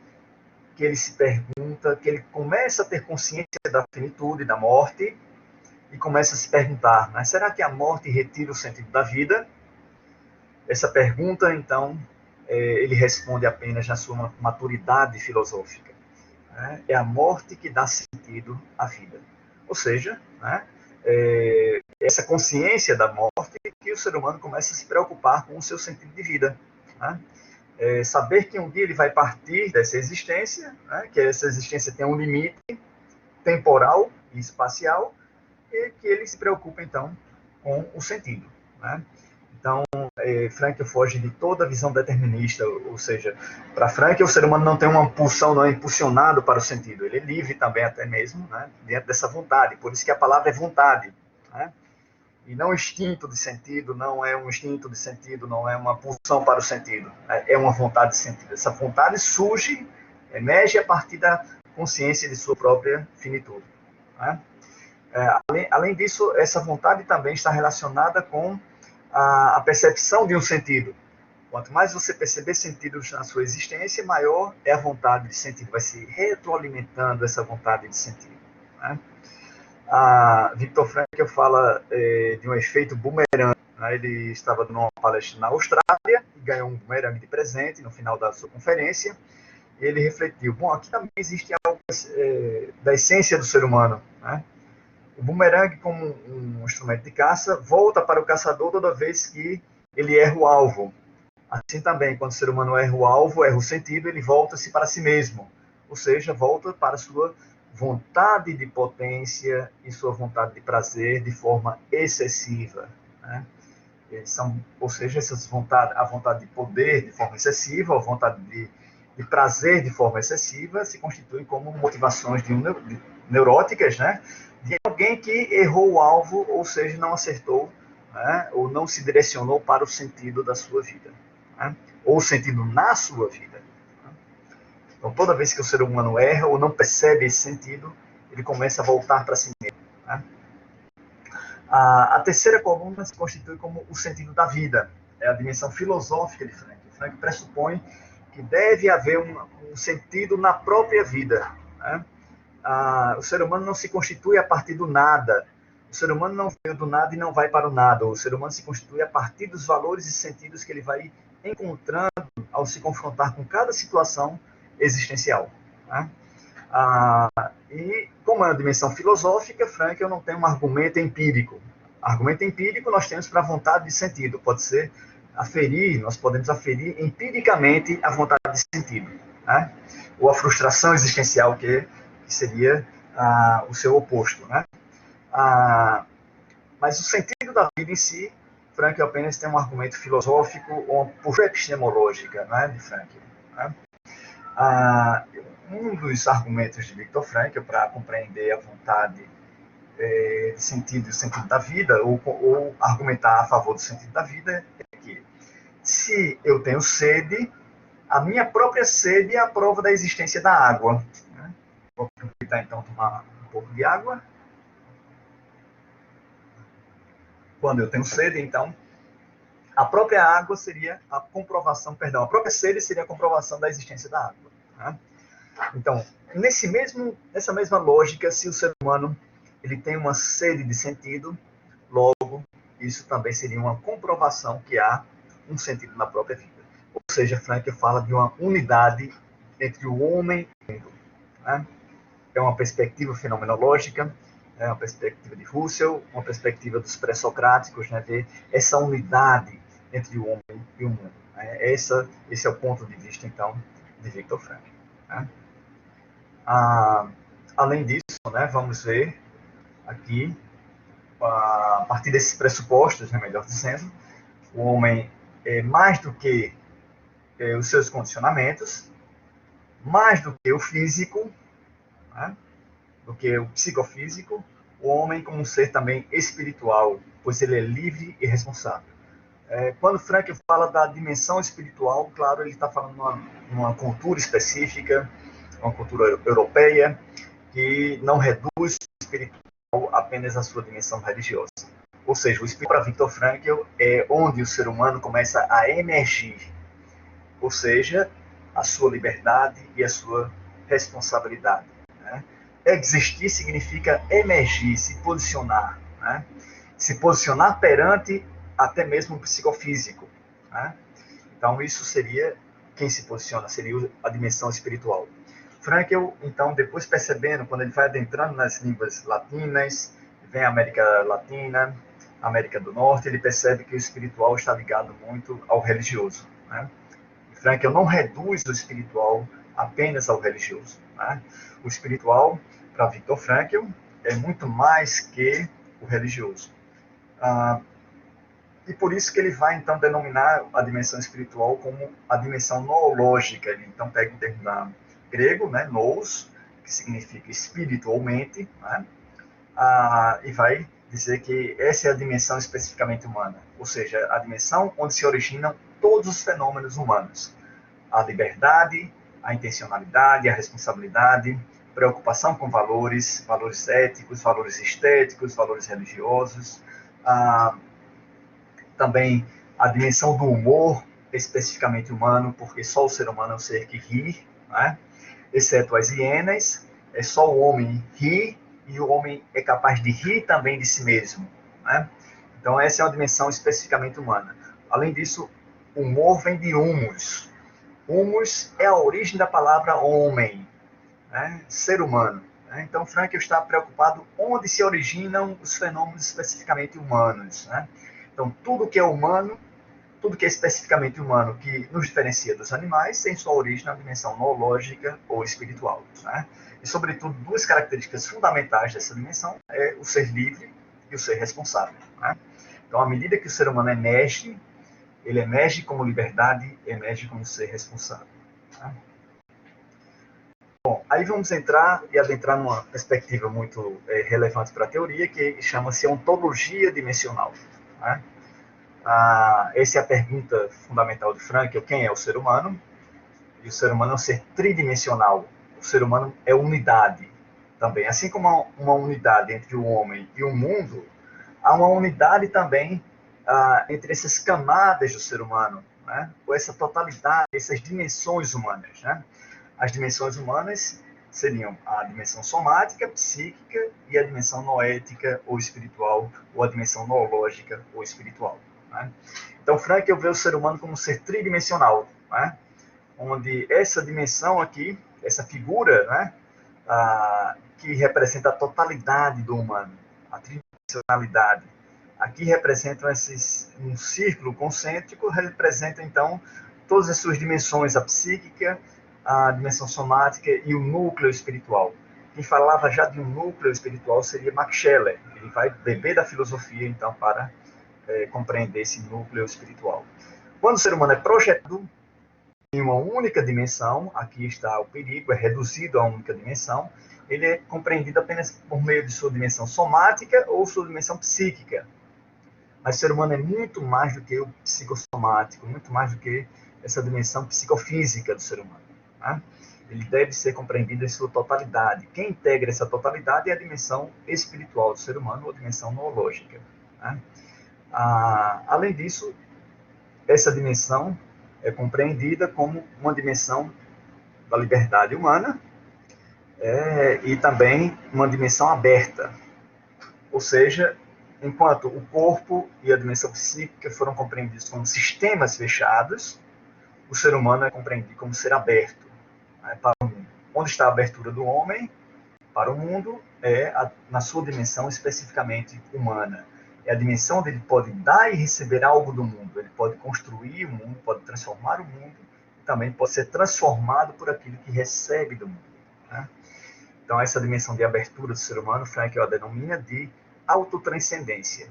que ele se pergunta, que ele começa a ter consciência da finitude, da morte, e começa a se perguntar, mas será que a morte retira o sentido da vida? Essa pergunta, então, ele responde apenas na sua maturidade filosófica. Né? É a morte que dá sentido à vida. Ou seja, né, essa consciência da morte que o ser humano começa a se preocupar com o seu sentido de vida. Né? Saber que um dia ele vai partir dessa existência, né, que essa existência tem um limite temporal e espacial, e que ele se preocupa, então, com o sentido. Né? Então, Frankl foge de toda a visão determinista, ou seja, para Frankl o ser humano não tem uma pulsão, não é impulsionado para o sentido, ele é livre também até mesmo, né, dentro dessa vontade, por isso que a palavra é vontade, né, e não instinto de sentido, não é um instinto de sentido, não é uma pulsão para o sentido, é uma vontade de sentido. Essa vontade surge, emerge a partir da consciência de sua própria finitude. Né? Além disso, essa vontade também está relacionada com a percepção de um sentido. Quanto mais você perceber sentidos na sua existência, maior é a vontade de sentido. Vai se retroalimentando essa vontade de sentido. Né? Viktor Frankl fala de um efeito bumerangue. Né? Ele estava numa palestra na Austrália e ganhou um bumerangue de presente no final da sua conferência. E ele refletiu, bom, aqui também existe algo da essência do ser humano. Né? O bumerangue, como um instrumento de caça, volta para o caçador toda vez que ele erra o alvo. Assim também, quando o ser humano erra o alvo, erra o sentido, ele volta-se para si mesmo. Ou seja, volta para a sua vontade de potência e sua vontade de prazer de forma excessiva. Né? ou seja, a vontade de poder de forma excessiva, a vontade de prazer de forma excessiva, se constituem como motivações de neuróticas, né? De alguém que errou o alvo, ou seja, não acertou, né? Ou não se direcionou para o sentido da sua vida, né? Ou o sentido na sua vida. Então, toda vez que o ser humano erra ou não percebe esse sentido, ele começa a voltar para si mesmo, né? A terceira coluna se constitui como o sentido da vida, é a dimensão filosófica de Frank. Frank pressupõe que deve haver um sentido na própria vida, né? O ser humano não se constitui a partir do nada, o ser humano não veio do nada e não vai para o nada, o ser humano se constitui a partir dos valores e sentidos que ele vai encontrando ao se confrontar com cada situação existencial, né? E como é uma dimensão filosófica, Frank, eu não tenho um argumento empírico. Argumento empírico nós temos para a vontade de sentido. Pode ser nós podemos aferir empiricamente a vontade de sentido, né? Ou a frustração existencial, que seria o seu oposto, né? Mas o sentido da vida em si, Frank apenas tem um argumento filosófico ou uma postura epistemológica, né, de Frank, né? Um dos argumentos de Viktor Frankl para compreender a vontade de sentido e o sentido da vida, ou argumentar a favor do sentido da vida, é que se eu tenho sede, a minha própria sede é a prova da existência da água, né? Vou aproveitar então tomar um pouco de água. Quando eu tenho sede, então, a própria água seria a comprovação, perdão, a própria sede seria a comprovação da existência da água, né? Então, nessa mesma lógica, se o ser humano ele tem uma sede de sentido, logo, isso também seria uma comprovação que há um sentido na própria vida. Ou seja, Frankl fala de uma unidade entre o homem e o mundo, né? É uma perspectiva fenomenológica, é uma perspectiva de Husserl, uma perspectiva dos pré-socráticos, né? Ver essa unidade entre o homem e o mundo, né? Esse é o ponto de vista, então, de Viktor Frankl, né? Além disso, né, vamos ver aqui, a partir desses pressupostos, né, melhor dizendo, o homem é mais do que os seus condicionamentos, mais do que o físico, né, do que o psicofísico, o homem como um ser também espiritual, pois ele é livre e responsável. Quando Frankl fala da dimensão espiritual, claro, ele está falando numa cultura específica, uma cultura europeia, que não reduz o espiritual apenas à sua dimensão religiosa. Ou seja, o espírito para Viktor Frankl é onde o ser humano começa a emergir, ou seja, a sua liberdade e a sua responsabilidade, né? Existir significa emergir, se posicionar, né? Se posicionar perante até mesmo o psicofísico, né? Então isso seria, quem se posiciona seria a dimensão espiritual. Frankl, então, depois percebendo, quando ele vai adentrando nas línguas latinas, vem a América Latina, América do Norte, ele percebe que o espiritual está ligado muito ao religioso, né? Frankl não reduz o espiritual apenas ao religioso, né? O espiritual, para Viktor Frankl, é muito mais que o religioso. E por isso que ele vai, então, denominar a dimensão espiritual como a dimensão noológica. Ele, então, pega o termo grego, né, nous, que significa espírito ou mente, né, e vai dizer que essa é a dimensão especificamente humana, ou seja, a dimensão onde se originam todos os fenômenos humanos. A liberdade, a intencionalidade, a responsabilidade, preocupação com valores, valores éticos, valores estéticos, valores religiosos, também a dimensão do humor, especificamente humano, porque só o ser humano é um ser que ri, né? Exceto as hienas, é só o homem ri, e o homem é capaz de rir também de si mesmo, né? Então essa é uma dimensão especificamente humana. Além disso, humor vem de humus. Humus é a origem da palavra homem, né? Ser humano, né? Então Frankl está preocupado onde se originam os fenômenos especificamente humanos, né? Então tudo que é humano, tudo que é especificamente humano, que nos diferencia dos animais, tem sua origem na dimensão noológica ou espiritual, né? E, sobretudo, duas características fundamentais dessa dimensão é o ser livre e o ser responsável, né? Então, à medida que o ser humano emerge, ele emerge como liberdade, emerge como ser responsável. Tá? Bom, aí vamos entrar e adentrar numa perspectiva muito relevante para a teoria, que chama-se ontologia dimensional. Tá? Essa é a pergunta fundamental de Frankl: quem é o ser humano? E o ser humano é um ser tridimensional. O ser humano é unidade também. Assim como uma unidade entre o homem e o mundo, há uma unidade também entre essas camadas do ser humano, né? Ou essa totalidade, essas dimensões humanas. Né? As dimensões humanas seriam a dimensão somática, psíquica, e a dimensão noética ou espiritual, ou a dimensão noológica ou espiritual. Né? Então, Frankl vê o ser humano como um ser tridimensional, né? Onde essa dimensão aqui, essa figura, né, que representa a totalidade do humano, a tridimensionalidade, aqui representam um círculo concêntrico, representa então todas as suas dimensões, a psíquica, a dimensão somática e o núcleo espiritual. Quem falava já de um núcleo espiritual seria Max Scheler. Ele vai beber da filosofia então para compreender esse núcleo espiritual. Quando o ser humano é projetado em uma única dimensão, aqui está o perigo, é reduzido a uma única dimensão, ele é compreendido apenas por meio de sua dimensão somática ou sua dimensão psíquica. Mas o ser humano é muito mais do que o psicossomático, muito mais do que essa dimensão psicofísica do ser humano. Né? Ele deve ser compreendido em sua totalidade. Quem integra essa totalidade é a dimensão espiritual do ser humano, ou a dimensão noológica. Né? Além disso, essa dimensão é compreendida como uma dimensão da liberdade humana e também uma dimensão aberta. Ou seja, enquanto o corpo e a dimensão psíquica foram compreendidos como sistemas fechados, o ser humano é compreendido como ser aberto, né, para o mundo. Onde está a abertura do homem para o mundo na sua dimensão especificamente humana. É a dimensão onde ele pode dar e receber algo do mundo. Ele pode construir o mundo, pode transformar o mundo, e também pode ser transformado por aquilo que recebe do mundo. Né? Então, essa dimensão de abertura do ser humano, Frankl a denomina de autotranscendência.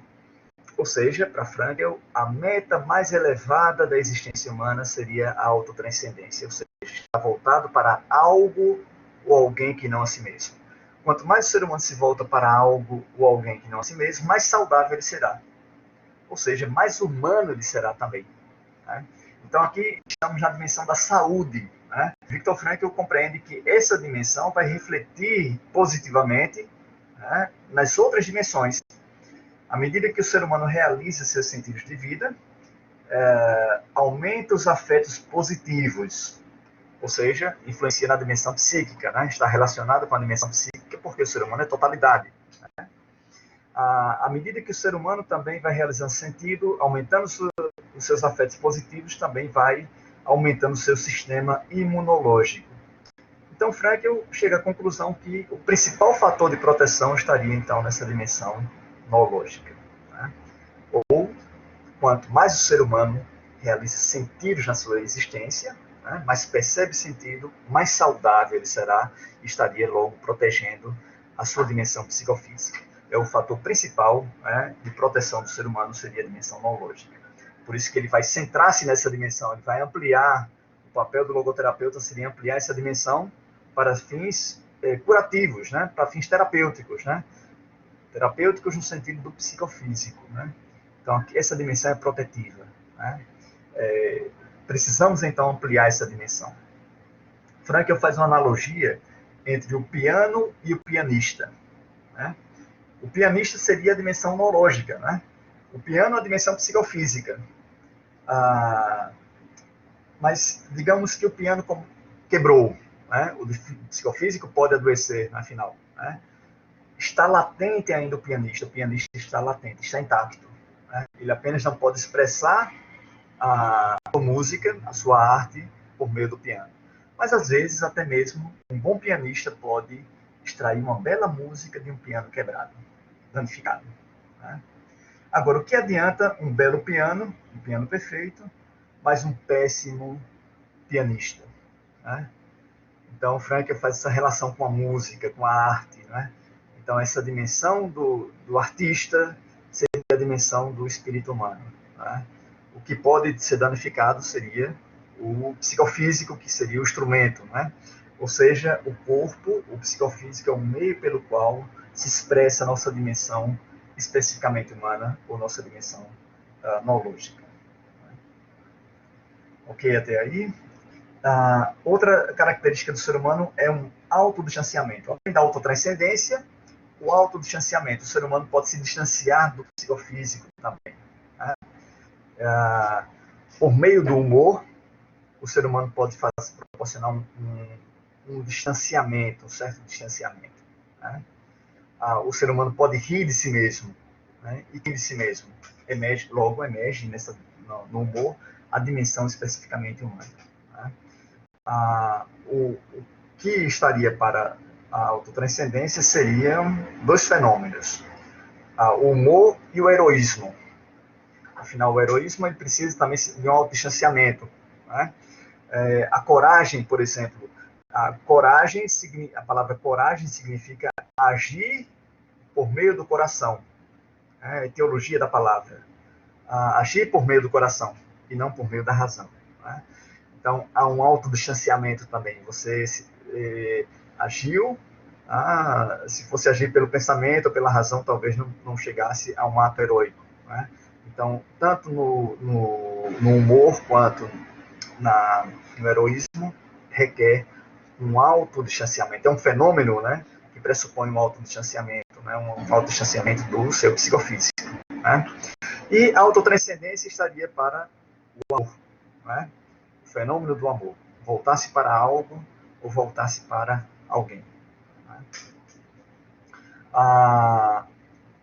Ou seja, para Frankl, a meta mais elevada da existência humana seria a autotranscendência, ou seja, estar voltado para algo ou alguém que não a si mesmo. Quanto mais o ser humano se volta para algo ou alguém que não a si mesmo, mais saudável ele será. Ou seja, mais humano ele será também. Né? Então, aqui estamos na dimensão da saúde. Né? Viktor Frankl compreende que essa dimensão vai refletir positivamente, né, nas outras dimensões. À medida que o ser humano realiza seus sentidos de vida, aumenta os afetos positivos, ou seja, influencia na dimensão psíquica, né? Está relacionado com a dimensão psíquica porque o ser humano é totalidade. Né? À medida que o ser humano também vai realizando sentido, aumentando os seus afetos positivos, também vai aumentando o seu sistema imunológico. Então, Frankl chega à conclusão que o principal fator de proteção estaria, então, nessa dimensão noológica. Né? Ou, quanto mais o ser humano realiza sentidos na sua existência, né, mais percebe sentido, mais saudável ele será e estaria logo protegendo a sua dimensão psicofísica. É o fator principal, né, de proteção do ser humano, seria a dimensão noológica. Por isso que ele vai centrar-se nessa dimensão, ele vai ampliar, o papel do logoterapeuta seria ampliar essa dimensão para fins curativos, né, para fins terapêuticos, né, terapêuticos no sentido do psicofísico. Né? Então, essa dimensão é protetiva. Né? Precisamos, então, ampliar essa dimensão. Frankl faz uma analogia entre o piano e o pianista. Né? O pianista seria a dimensão noológica. Né? O piano é a dimensão psicofísica. Mas, digamos que o piano quebrou. Né? O psicofísico pode adoecer, afinal. Né? Está latente ainda o pianista está latente, está intacto. Né? Ele apenas não pode expressar a sua música, a sua arte, por meio do piano. Mas, às vezes, até mesmo, um bom pianista pode extrair uma bela música de um piano quebrado, danificado. Né? Agora, o que adianta um belo piano, um piano perfeito, mas um péssimo pianista? Né? Então, Frankl faz essa relação com a música, com a arte. Né? Então, essa dimensão do artista seria a dimensão do espírito humano. Né? O que pode ser danificado seria o psicofísico, que seria o instrumento, né? Ou seja, o corpo, o psicofísico é o meio pelo qual se expressa a nossa dimensão especificamente humana ou nossa dimensão noológica. Ok, até aí? Outra característica do ser humano é um autodistanciamento. Além da autotranscendência, o autodistanciamento. O ser humano pode se distanciar do psicofísico também. Né? Por meio do humor, o ser humano pode proporcionar um distanciamento, um certo distanciamento. Né? O ser humano pode rir de si mesmo. Né? E rir de si mesmo logo emerge no humor a dimensão especificamente humana. Né? O que estaria para a autotranscendência seriam dois fenômenos, o humor e o heroísmo. Afinal, o heroísmo ele precisa também de um autodistanciamento. Né? A coragem, por exemplo, a palavra coragem significa agir por meio do coração. A etiologia da palavra. Agir por meio do coração e não por meio da razão. Né? Então, há um autodistanciamento também. Você agiu, se fosse agir pelo pensamento ou pela razão, talvez não chegasse a um ato heróico. Né? Então, tanto no humor quanto no heroísmo, requer um autodistanciamento. É um fenômeno, né, que pressupõe um autodistanciamento, né, um autodistanciamento do seu psicofísico. Né? E a autotranscendência estaria para o amor. Né? O fenômeno do amor. Voltar-se para algo ou voltar-se para alguém. Né?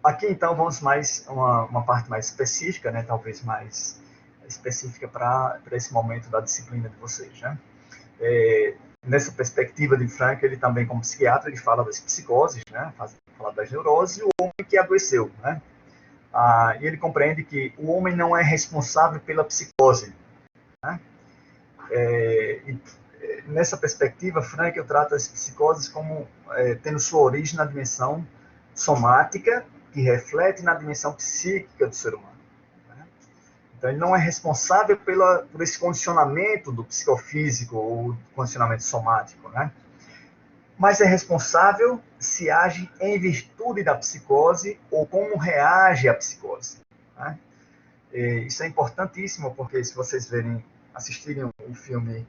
Aqui, então, vamos mais uma parte mais específica, né, talvez mais específica para esse momento da disciplina de vocês. Né? Nessa perspectiva de Frank, ele também, como psiquiatra, ele fala das psicoses, né, fala das neuroses, e o homem que adoeceu. Né? E ele compreende que o homem não é responsável pela psicose. Né? Nessa perspectiva, Frank trata as psicoses como tendo sua origem na dimensão somática, que reflete na dimensão psíquica do ser humano. Né? Então, ele não é responsável por esse condicionamento do psicofísico ou do condicionamento somático, né? Mas é responsável se age em virtude da psicose ou como reage à psicose. Né? Isso é importantíssimo, porque se vocês assistirem o filme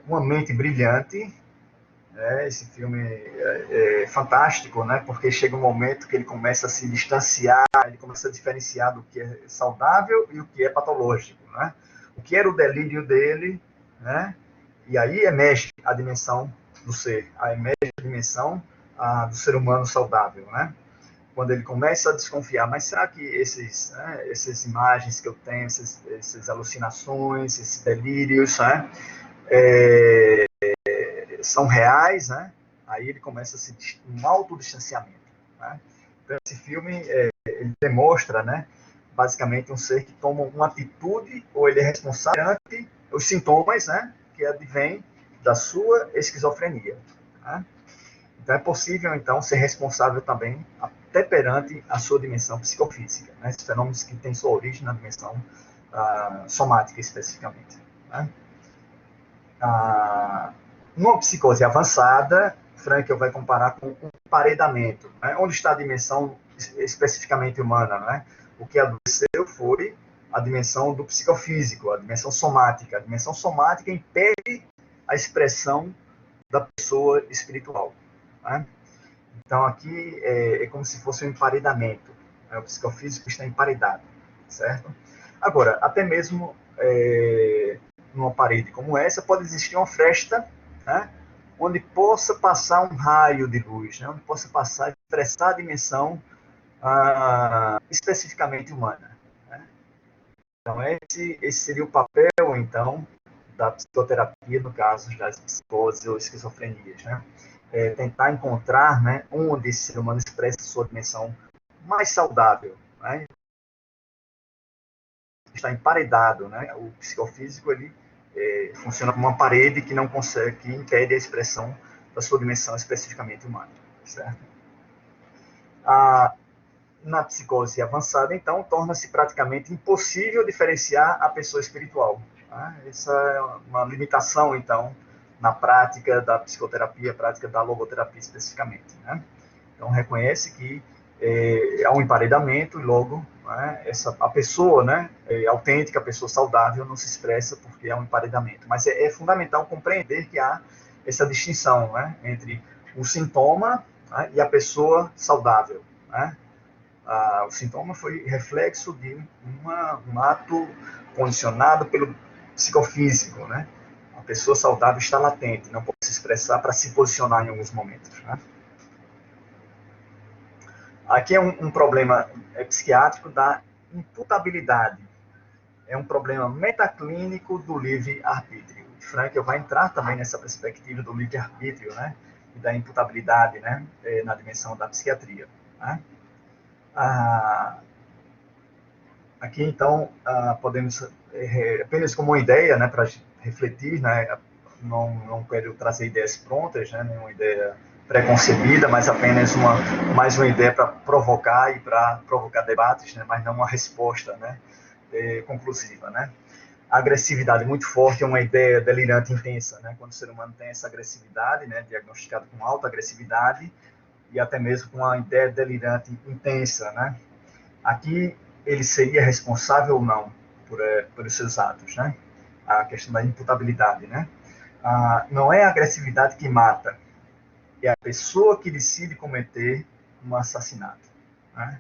Uma Mente Brilhante, esse filme é fantástico, né? Porque chega um momento que ele começa a se distanciar, ele começa a diferenciar do que é saudável e o que é patológico, né? O que era o delírio dele, né? E aí emerge a dimensão do ser, emerge a dimensão do ser humano saudável, né? Quando ele começa a desconfiar, mas será que essas imagens que eu tenho, essas alucinações, esses delírios, né? São reais, né? Aí ele começa a sentir um autodistanciamento. Né? Então, esse filme ele demonstra, né, basicamente, um ser que toma uma atitude, ou ele é responsável ante os sintomas, né, que advêm da sua esquizofrenia. Né? Então, é possível, então, ser responsável também até perante a sua dimensão psicofísica, né? Esses fenômenos que têm sua origem na dimensão somática, especificamente. Né? Numa psicose avançada, Frankel vai comparar com um emparedamento. Né? Onde está a dimensão especificamente humana? Né? O que adoeceu foi a dimensão do psicofísico, a dimensão somática. A dimensão somática impede a expressão da pessoa espiritual. Né? Então, aqui é como se fosse um emparedamento. Né? O psicofísico está emparedado, certo? Agora, até mesmo numa parede como essa, pode existir uma fresta, né, onde possa passar um raio de luz, né, onde possa passar, expressar a dimensão especificamente humana. Né? Então, esse seria o papel, então, da psicoterapia no caso das psicoses ou esquizofrenias. Né? Tentar encontrar, né, onde esse ser humano expressa sua dimensão mais saudável. Né? Está emparedado, né? O psicofísico ele funciona como uma parede que não consegue, que impede a expressão da sua dimensão especificamente humana, certo? na psicose avançada, então, torna-se praticamente impossível diferenciar a pessoa espiritual. Tá? Essa é uma limitação, então, na prática da psicoterapia, prática da logoterapia especificamente. Né? Então, reconhece que há um emparedamento e logo, né, a pessoa, né, autêntica, a pessoa saudável não se expressa porque há um emparedamento. Mas é fundamental compreender que há essa distinção, né, entre o sintoma, né, e a pessoa saudável. Né? O sintoma foi reflexo de um ato condicionado pelo psicofísico. Né? A pessoa saudável está latente, não pode se expressar para se posicionar em alguns momentos. Né? Aqui é um problema psiquiátrico da imputabilidade. É um problema metaclínico do livre-arbítrio. Frankl vai entrar também nessa perspectiva do livre-arbítrio, né? E da imputabilidade, né? Na dimensão da psiquiatria. Né? Aqui, então, podemos, apenas como uma ideia, né, para refletir, né? Não quero trazer ideias prontas, né? Nenhuma ideia preconcebida, mas apenas mais uma ideia para provocar e para provocar debates, né? Mas não uma resposta, né? Conclusiva, né? A agressividade muito forte é uma ideia delirante intensa, né? Quando o ser humano tem essa agressividade, né? Diagnosticado com alta agressividade e até mesmo com uma ideia delirante intensa, né? Aqui ele seria responsável ou não por os seus atos, né? A questão da imputabilidade, né? Não é a agressividade que mata, é a pessoa que decide cometer um assassinato. Né?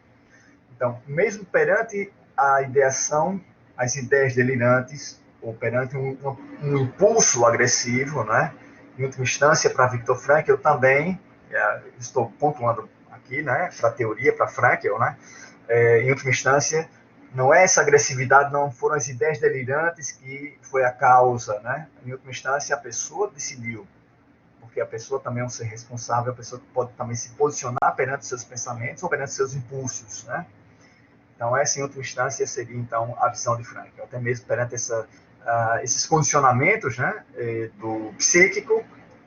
Então, mesmo perante a ideação, as ideias delirantes, ou perante um impulso agressivo, né? Em última instância, para Viktor Frankl, eu também estou pontuando aqui, né? Para a teoria, para Frankl, né? Em última instância, não é essa agressividade, não foram as ideias delirantes que foi a causa, né? Em última instância, a pessoa decidiu, porque a pessoa também é um ser responsável, a pessoa pode também se posicionar perante seus pensamentos ou perante seus impulsos, né? Então, essa, em última instância, seria, então, a visão de Frankl, até mesmo perante esses condicionamentos, né, do psíquico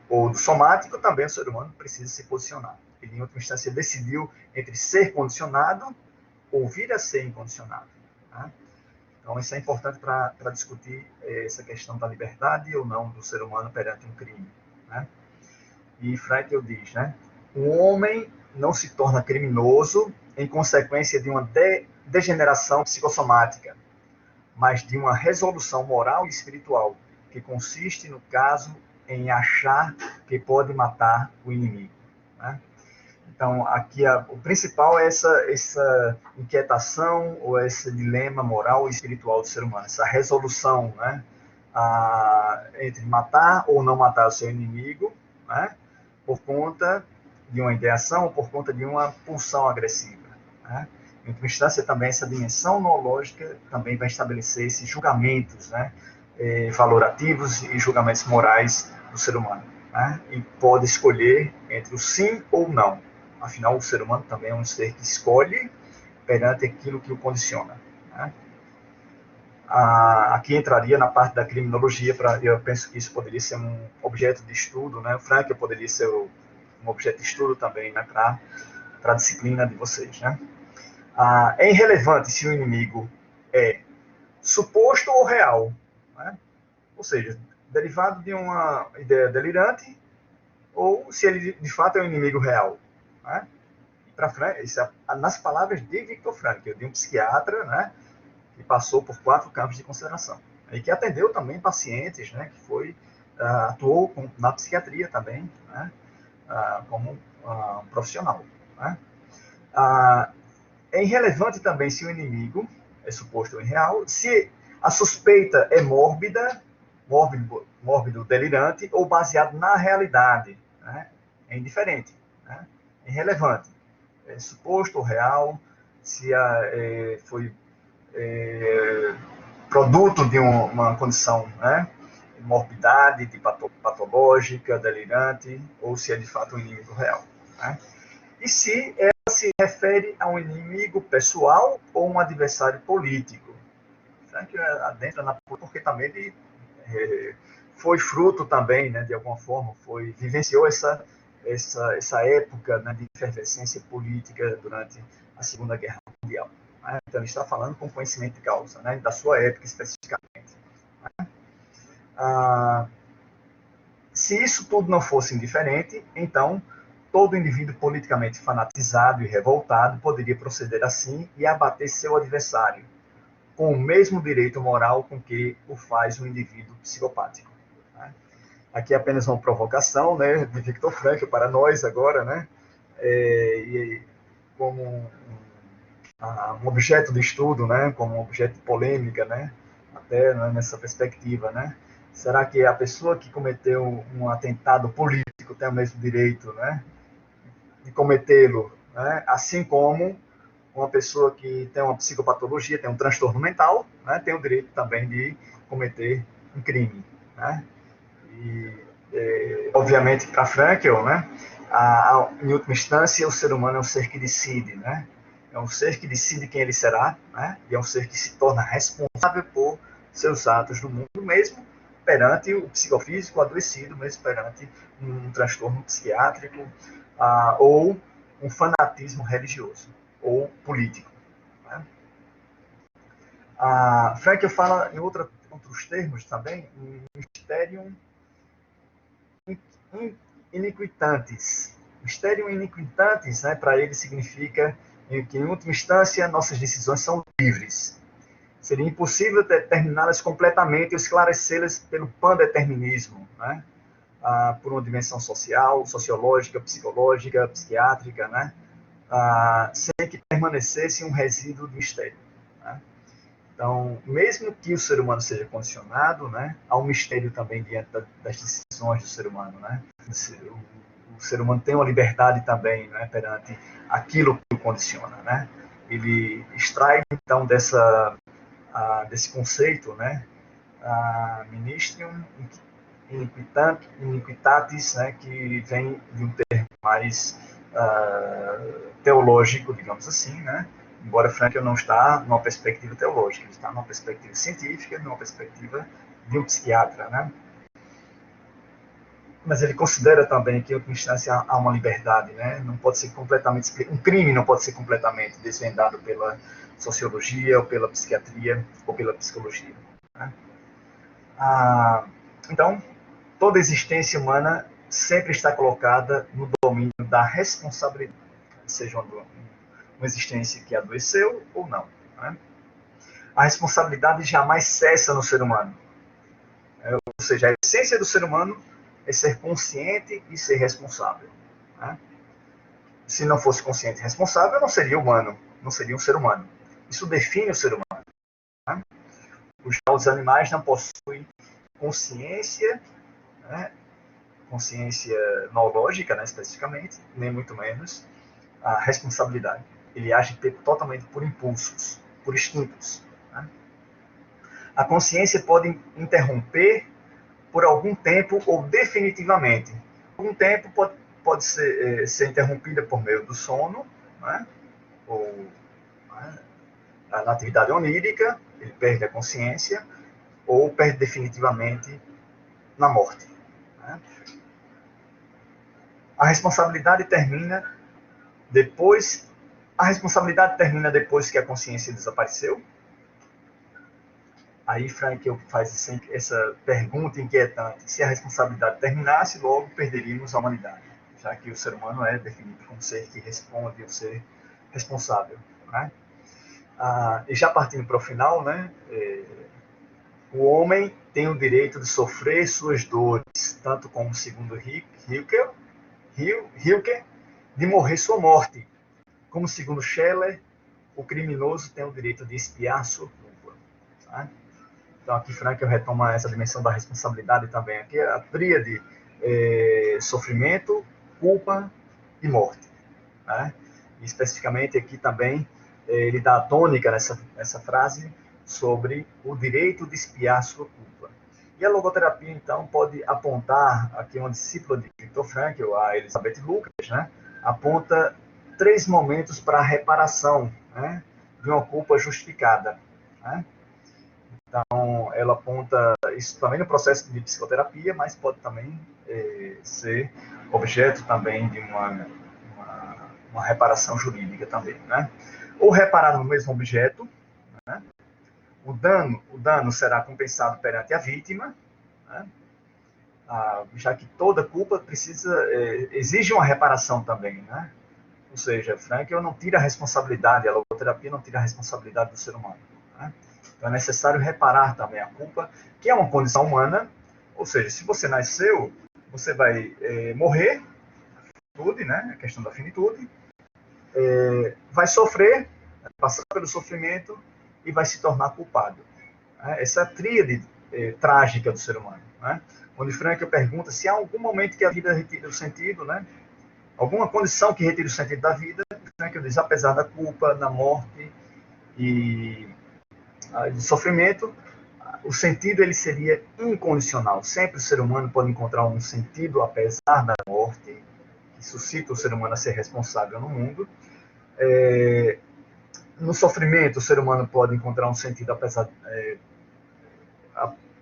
ou do somático, também o ser humano precisa se posicionar. Ele, em última instância, decidiu entre ser condicionado ou vir a ser incondicionado. Né? Então, isso é importante para discutir essa questão da liberdade ou não do ser humano perante um crime. Né? E Frankl diz, né, o homem não se torna criminoso em consequência de uma degeneração psicossomática, mas de uma resolução moral e espiritual, que consiste, no caso, em achar que pode matar o inimigo. Né? Então, aqui o principal é essa inquietação ou esse dilema moral e espiritual do ser humano, essa resolução, né, entre matar ou não matar o seu inimigo, né, por conta de uma ideação ou por conta de uma pulsão agressiva. Né. Em última instância, também essa dimensão noológica também vai estabelecer esses julgamentos, né, valorativos e julgamentos morais do ser humano. Né, e pode escolher entre o sim ou não. Afinal, o ser humano também é um ser que escolhe perante aquilo que o condiciona. Né? Aqui entraria na parte da criminologia, eu penso que isso poderia ser um objeto de estudo, né? O Frankl poderia ser um objeto de estudo também, né? Para a disciplina de vocês. Né? É irrelevante se o inimigo é suposto ou real, né? Ou seja, derivado de uma ideia delirante ou se ele de fato é um inimigo real. Né? Para Frankl, isso nas palavras de Viktor Frankl, de um psiquiatra, né, que passou por 4 campos de consideração e que atendeu também pacientes, né, que atuou na psiquiatria também, né, como um profissional. Né. É irrelevante também se o inimigo é suposto ou irreal, se a suspeita é mórbido, delirante ou baseado na realidade. Né, é indiferente, né, é irrelevante. Suposto ou real, se foi produto de uma condição, né, de morbidade, de patológica, delirante, ou se é de fato um inimigo real. Né? E se ela se refere a um inimigo pessoal ou um adversário político. Que adentra na porque também ele foi fruto também, né, de alguma forma, vivenciou essa época, né, de efervescência política durante a Segunda Guerra Mundial. Né? Então, ele está falando com conhecimento de causa, né? Da sua época especificamente. Né? Se isso tudo não fosse indiferente, então todo indivíduo politicamente fanatizado e revoltado poderia proceder assim e abater seu adversário, com o mesmo direito moral com que o faz um indivíduo psicopático. Né? Aqui é apenas uma provocação, né, de Viktor Frankl para nós agora, né, e como um objeto de estudo, né, como um objeto de polêmica, né, até, né, nessa perspectiva, né. Será que a pessoa que cometeu um atentado político tem o mesmo direito, né, de cometê-lo, né, assim como uma pessoa que tem uma psicopatologia, tem um transtorno mental, né, tem o direito também de cometer um crime, né? E, obviamente, para Frankl, né, em última instância, o ser humano é um ser que decide, né? É um ser que decide quem ele será, né? E é um ser que se torna responsável por seus atos no mundo, mesmo perante o psicofísico adoecido, mesmo perante um transtorno psiquiátrico, ou um fanatismo religioso ou político. Né? Frankl fala em outros termos também, em mysterium iniquitantes. Mysterium iniquitantes, né, para ele significa que, em última instância, nossas decisões são livres. Seria impossível determiná-las completamente ou esclarecê-las pelo pandeterminismo, né? Por uma dimensão social, sociológica, psicológica, psiquiátrica, né? Sem que permanecesse um resíduo de mistério. Né? Então, mesmo que o ser humano seja condicionado, né, há um mistério também diante das decisões do ser humano. Né? O ser humano tem uma liberdade também, né, perante aquilo que o condiciona. Né? Ele extrai, então, desse conceito, né, ministrium iniquitatis, né, que vem de um termo mais teológico, digamos assim, né? Embora Frankl não está numa perspectiva teológica, ele está numa perspectiva científica, numa perspectiva de um psiquiatra, né? Mas ele considera também que, em última instância, há uma liberdade, né? Não pode ser completamente, um crime não pode ser completamente desvendado pela sociologia, ou pela psiquiatria, ou pela psicologia. Né? Então, toda existência humana sempre está colocada no domínio da responsabilidade, seja uma existência que adoeceu ou não. Né? A responsabilidade jamais cessa no ser humano. Ou seja, a essência do ser humano é ser consciente e ser responsável. Né? Se não fosse consciente e responsável, não seria humano, não seria um ser humano. Isso define o ser humano. Né? Os animais não possuem consciência, né? Consciência noológica, né, especificamente, nem muito menos a responsabilidade. Ele age totalmente por impulsos, por instintos. Né? A consciência pode interromper por algum tempo ou definitivamente. Algum tempo pode ser interrompida por meio do sono, né? Ou né? Na atividade onírica, ele perde a consciência, ou perde definitivamente na morte. Né? A responsabilidade termina depois. A responsabilidade termina depois que a consciência desapareceu. Aí Frankl faz essa pergunta inquietante: se a responsabilidade terminasse, logo perderíamos a humanidade, já que o ser humano é definido como ser que responde, ou ser responsável. Né? E já partindo para o final, né, o homem tem o direito de sofrer suas dores, tanto como, segundo Hilke, de morrer sua morte, como, segundo Scheller, o criminoso tem o direito de expiar sua culpa. Tá? Então, aqui Frankl retoma essa dimensão da responsabilidade também. Aqui é a tríade: sofrimento, culpa e morte. Né? E, especificamente, aqui também ele dá a tônica nessa frase sobre o direito de expiar sua culpa. E a logoterapia, então, pode apontar, aqui uma discípula de Viktor Frankl, a Elizabeth Lucas, né, aponta 3 momentos para a reparação, né, de uma culpa justificada. Né? Então, ela aponta isso também no processo de psicoterapia, mas pode também ser objeto também de uma uma reparação jurídica também, né? Ou reparar no mesmo objeto, né? O dano será compensado perante a vítima, né? Já que toda culpa exige uma reparação também, né? Ou seja, Frankl não tira a responsabilidade, a logoterapia não tira a responsabilidade do ser humano, né? Então é necessário reparar também a culpa, que é uma condição humana, ou seja, se você nasceu, você vai morrer, finitude, né? A questão da finitude, vai sofrer, passar pelo sofrimento e vai se tornar culpado. Essa é a tríade trágica do ser humano, né? Onde Frankl pergunta se há algum momento que a vida retira o sentido, né? Alguma condição que retire o sentido da vida. Frankl diz, apesar da culpa, da morte e do sofrimento, o sentido ele seria incondicional. Sempre o ser humano pode encontrar um sentido apesar da morte, que suscita o ser humano a ser responsável no mundo. No sofrimento, o ser humano pode encontrar um sentido apesar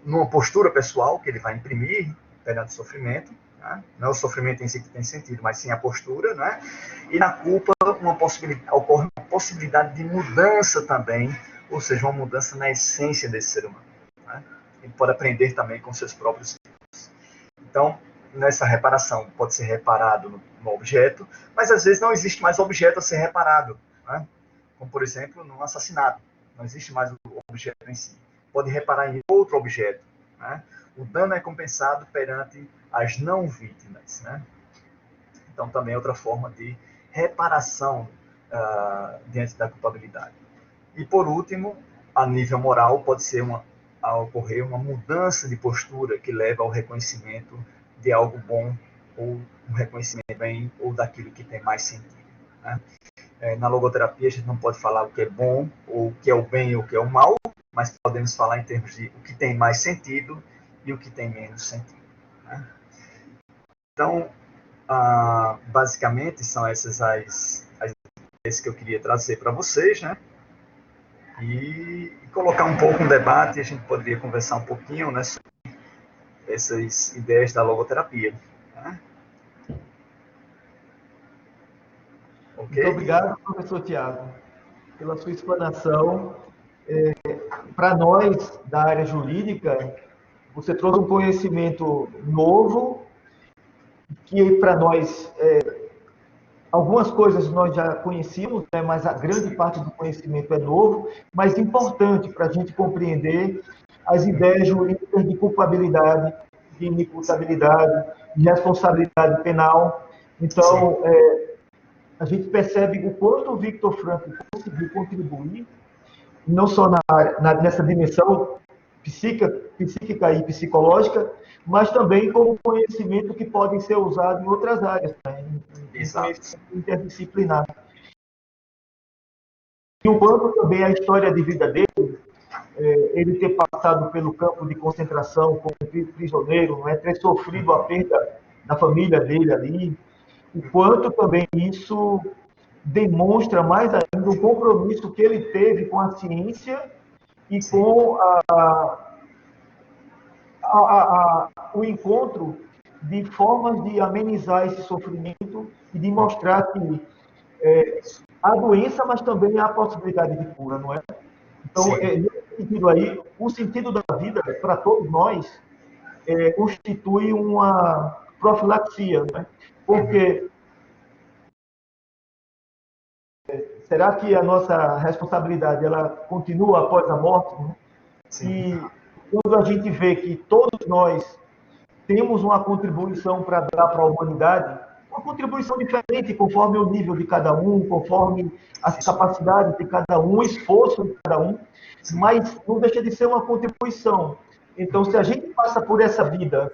numa postura pessoal que ele vai imprimir perante o sofrimento, né? Não é o sofrimento em si que tem sentido, mas sim a postura, né? E na culpa ocorre uma possibilidade de mudança também, ou seja, uma mudança na essência desse ser humano, né? Ele pode aprender também com seus próprios erros. Então, nessa reparação, pode ser reparado no objeto, mas às vezes não existe mais objeto a ser reparado, né? Como, por exemplo, num assassinato. Não existe mais o objeto em si. Pode reparar em outro objeto, né? O dano é compensado perante as não vítimas, né? Então, também é outra forma de reparação diante da culpabilidade. E, por último, a nível moral, pode ser a ocorrer uma mudança de postura que leva ao reconhecimento de algo bom ou um reconhecimento bem ou daquilo que tem mais sentido, né? Na logoterapia, a gente não pode falar o que é bom, ou o que é o bem ou o que é o mal, mas podemos falar em termos de o que tem mais sentido e o que tem menos sentido, né? Então, basicamente, são essas as ideias que eu queria trazer para vocês, né? E colocar um pouco um debate, a gente poderia conversar um pouquinho, né, sobre essas ideias da logoterapia, né? Okay? Muito obrigado, professor Tiago, pela sua explanação. Para nós, da área jurídica, você trouxe um conhecimento novo, que para nós, algumas coisas nós já conhecíamos, né, mas a grande parte do conhecimento é novo, mas importante para a gente compreender as ideias jurídicas de culpabilidade, de inimputabilidade, de responsabilidade penal. Então, a gente percebe o quanto o Viktor Frankl conseguiu contribuir, não só nessa dimensão psíquica e psicológica, mas também como conhecimento que podem ser usado em outras áreas, né? Em conhecimento interdisciplinar. E o quanto também a história de vida dele, ele ter passado pelo campo de concentração como prisioneiro, não é? Ter sofrido a perda da família dele ali, o quanto também isso demonstra mais ainda o compromisso que ele teve com a ciência e com o encontro de formas de amenizar esse sofrimento e de mostrar que há doença, mas também há possibilidade de cura, não é? Então, nesse sentido aí, o sentido da vida, para todos nós, constitui uma profilaxia, não é? Porque será que a nossa responsabilidade ela continua após a morte? Né? E quando a gente vê que todos nós temos uma contribuição para dar para a humanidade, uma contribuição diferente conforme o nível de cada um, conforme as capacidades de cada um, o esforço de cada um, mas não deixa de ser uma contribuição. Então, se a gente passa por essa vida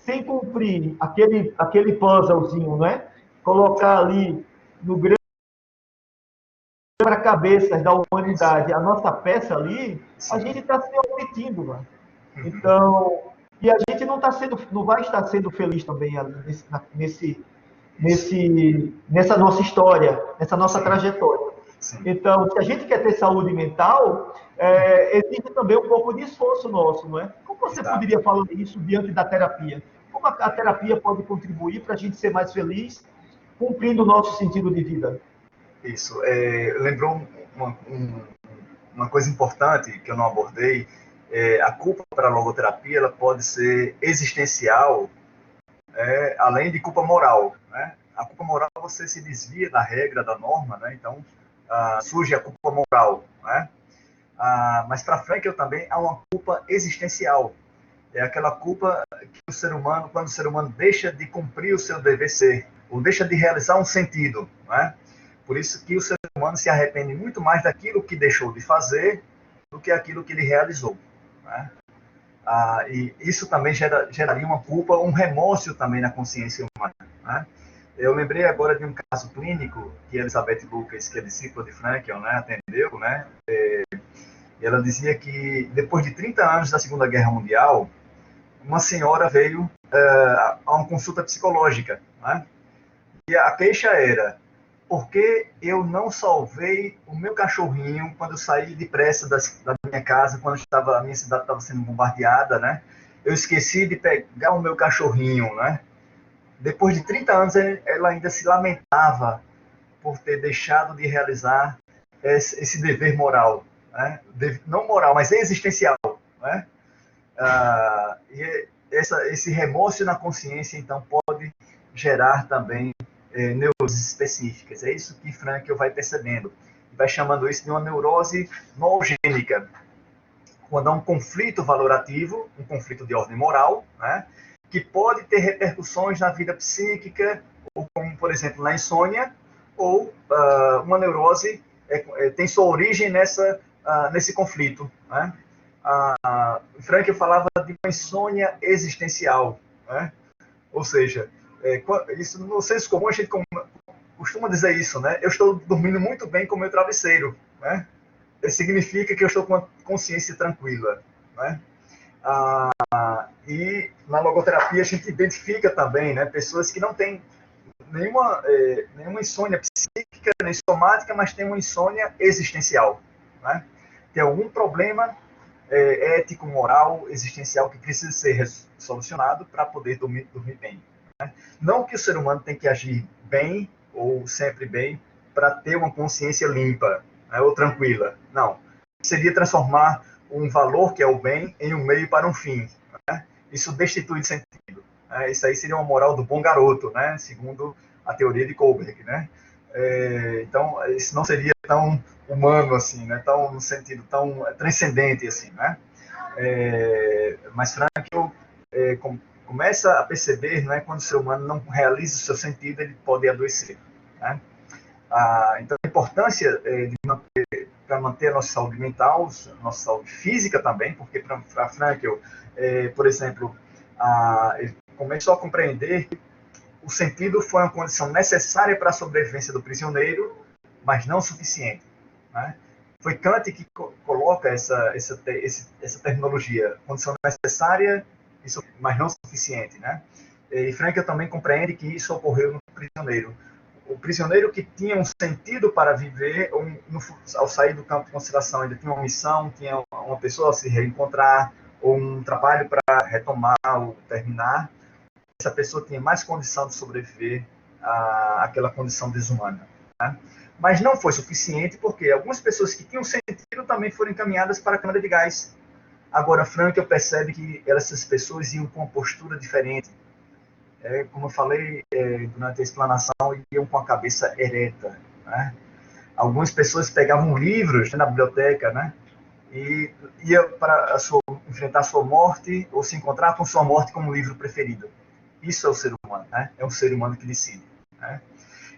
sem cumprir aquele puzzlezinho, né? Colocar ali no grande quebra-cabeças da humanidade, a nossa peça ali, a gente está se omitindo, mano. Então, e a gente não vai estar sendo feliz também ali nessa nossa história, nessa nossa trajetória. Então, se a gente quer ter saúde mental, exige também um pouco de esforço nosso, não é? Como você poderia falar isso diante da terapia? Como a terapia pode contribuir para a gente ser mais feliz cumprindo o nosso sentido de vida. Isso. Lembrou uma coisa importante que eu não abordei. A culpa para a logoterapia ela pode ser existencial, além de culpa moral, né? A culpa moral você se desvia da regra, da norma, né? Então surge a culpa moral, né? Mas para Frankl também há uma culpa existencial. É aquela culpa que o ser humano, quando o ser humano deixa de cumprir o seu dever ser, ou deixa de realizar um sentido, né? Por isso que o ser humano se arrepende muito mais daquilo que deixou de fazer do que aquilo que ele realizou, né? E isso também geraria uma culpa, um remorso também na consciência humana, né? Eu lembrei agora de um caso clínico que Elizabeth Lucas, que é discípula de Frankl, né, atendeu, né? E ela dizia que depois de 30 anos da Segunda Guerra Mundial, uma senhora veio a uma consulta psicológica, né? E a queixa era: por que eu não salvei o meu cachorrinho quando eu saí depressa da minha casa, quando a minha cidade estava sendo bombardeada, né? Eu esqueci de pegar o meu cachorrinho, né? Depois de 30 anos, ela ainda se lamentava por ter deixado de realizar esse dever moral, né? Não moral, mas existencial, né? E esse remorso na consciência, então, pode gerar também neuroses específicas. É isso que Frankl vai percebendo. Vai chamando isso de uma neurose noogênica, quando há um conflito valorativo, um conflito de ordem moral, né, que pode ter repercussões na vida psíquica, ou como, por exemplo, na insônia, ou uma neurose tem sua origem nesse conflito, né? Frankl falava de uma insônia existencial, né? Ou seja, isso no senso comum a gente costuma dizer isso, né? Eu estou dormindo muito bem com o meu travesseiro, né? Significa que eu estou com a consciência tranquila, né? E na logoterapia a gente identifica também, né, pessoas que não têm nenhuma insônia psíquica nem somática, mas tem uma insônia existencial, né? Tem algum problema ético, moral, existencial que precisa ser solucionado para poder dormir bem, né? Não que o ser humano tem que agir bem ou sempre bem para ter uma consciência limpa, né, ou tranquila. Não. Seria transformar um valor que é o bem em um meio para um fim, né? Isso destitui de sentido. Isso aí seria uma moral do bom garoto, né? Segundo a teoria de Kohlberg, né? Então, isso não seria tão humano assim, né? Tão no sentido tão transcendente assim, né? Mas Frankl começa a perceber, né, quando o ser humano não realiza o seu sentido, ele pode adoecer, né? Então, a importância para manter a nossa saúde mental, nossa saúde física também, porque para Frankl, por exemplo, ele começou a compreender que o sentido foi uma condição necessária para a sobrevivência do prisioneiro, mas não suficiente, né? Foi Kant que coloca essa terminologia, condição necessária, mas não suficiente, né? E Frankl também compreende que isso ocorreu no prisioneiro. O prisioneiro que tinha um sentido para viver, ao sair do campo de concentração, ele tinha uma missão, tinha uma pessoa a se reencontrar, ou um trabalho para retomar ou terminar, essa pessoa tinha mais condição de sobreviver àquela condição desumana, né? Mas não foi suficiente, porque algumas pessoas que tinham sentido também foram encaminhadas para a câmara de gás. Agora, Frankl percebe que essas pessoas iam com uma postura diferente. Como eu falei durante a explanação, iam com a cabeça ereta, né? Algumas pessoas pegavam livros na biblioteca, né, e ia para enfrentar a sua morte ou se encontrar com sua morte como livro preferido. Isso é o ser humano, né? É um ser humano que decide, né?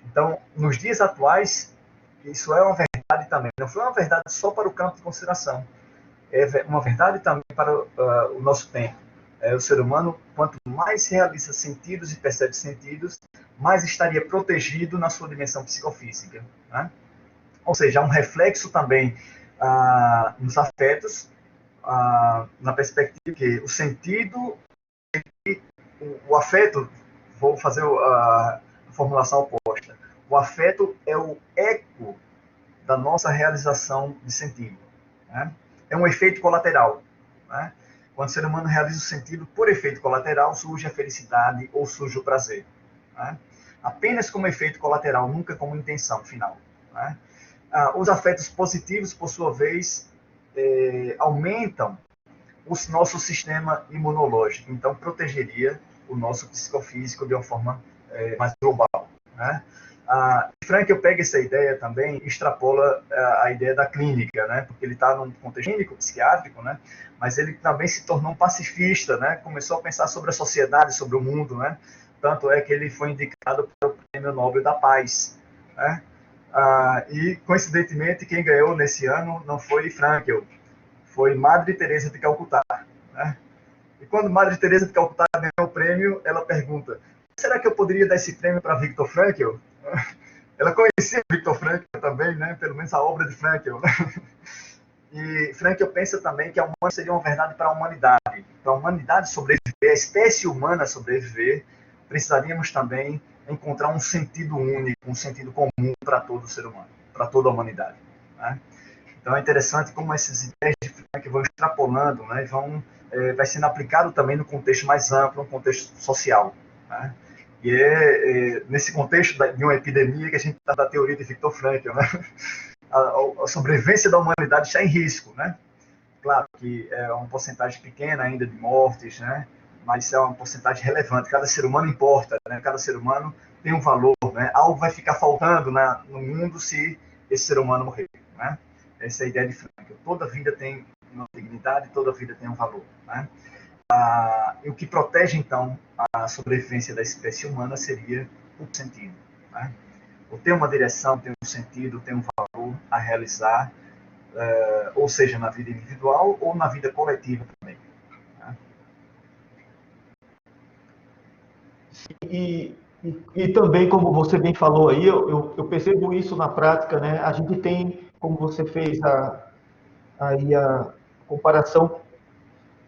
Então, nos dias atuais, isso é uma verdade também. Não foi uma verdade só para o campo de consideração. É uma verdade também para o nosso tempo. O ser humano, quanto mais realiza sentidos e percebe sentidos, mais estaria protegido na sua dimensão psicofísica, né? Ou seja, há um reflexo também nos afetos, na perspectiva que o sentido, o afeto, vou fazer a formulação oposta, o afeto é o eco da nossa realização de sentido, né? É um efeito colateral, né? Quando o ser humano realiza o sentido por efeito colateral, surge a felicidade ou surge o prazer, né? apenas como efeito colateral, nunca como intenção final, né? Os afetos positivos, por sua vez, aumentam o nosso sistema imunológico, então protegeria o nosso psicofísico de uma forma mais global, né? Frankl pega essa ideia também e extrapola a ideia da clínica, né? Porque ele está num contexto clínico, psiquiátrico, né? Mas ele também se tornou um pacifista, né? Começou a pensar sobre a sociedade, sobre o mundo, né? Tanto é que ele foi indicado para o Prêmio Nobel da Paz, né? E, coincidentemente, quem ganhou nesse ano não foi Frankl, foi Madre Teresa de Calcutá, né? E quando Madre Teresa de Calcutá ganhou o prêmio, ela pergunta: será que eu poderia dar esse prêmio para Viktor Frankl? Ela conhecia Viktor Frankl também, né? Pelo menos a obra de Frankl. E Frankl pensa também que a humanidade seria uma verdade para a humanidade. Para a humanidade sobreviver, a espécie humana sobreviver, precisaríamos também encontrar um sentido único, um sentido comum para todo ser humano, para toda a humanidade, né? Então é interessante como essas ideias de Frankl vão extrapolando, né, vai sendo aplicado também no contexto mais amplo, no contexto social, né? E nesse contexto de uma epidemia que a gente está da teoria de Viktor Frankl, né? A sobrevivência da humanidade está em risco, né? Claro que é uma porcentagem pequena ainda de mortes, né? Mas é uma porcentagem relevante. Cada ser humano importa, né? Cada ser humano tem um valor, né? Algo vai ficar faltando no mundo se esse ser humano morrer, né? Essa é a ideia de Frankl. Toda vida tem uma dignidade, toda vida tem um valor, né? E o que protege, então, a sobrevivência da espécie humana seria o sentido, né? Ou tem uma direção, tem um sentido, tem um valor a realizar, ou seja, na vida individual ou na vida coletiva também, né? E também, como você bem falou aí, eu percebo isso na prática, né? A gente tem, como você fez aí a comparação,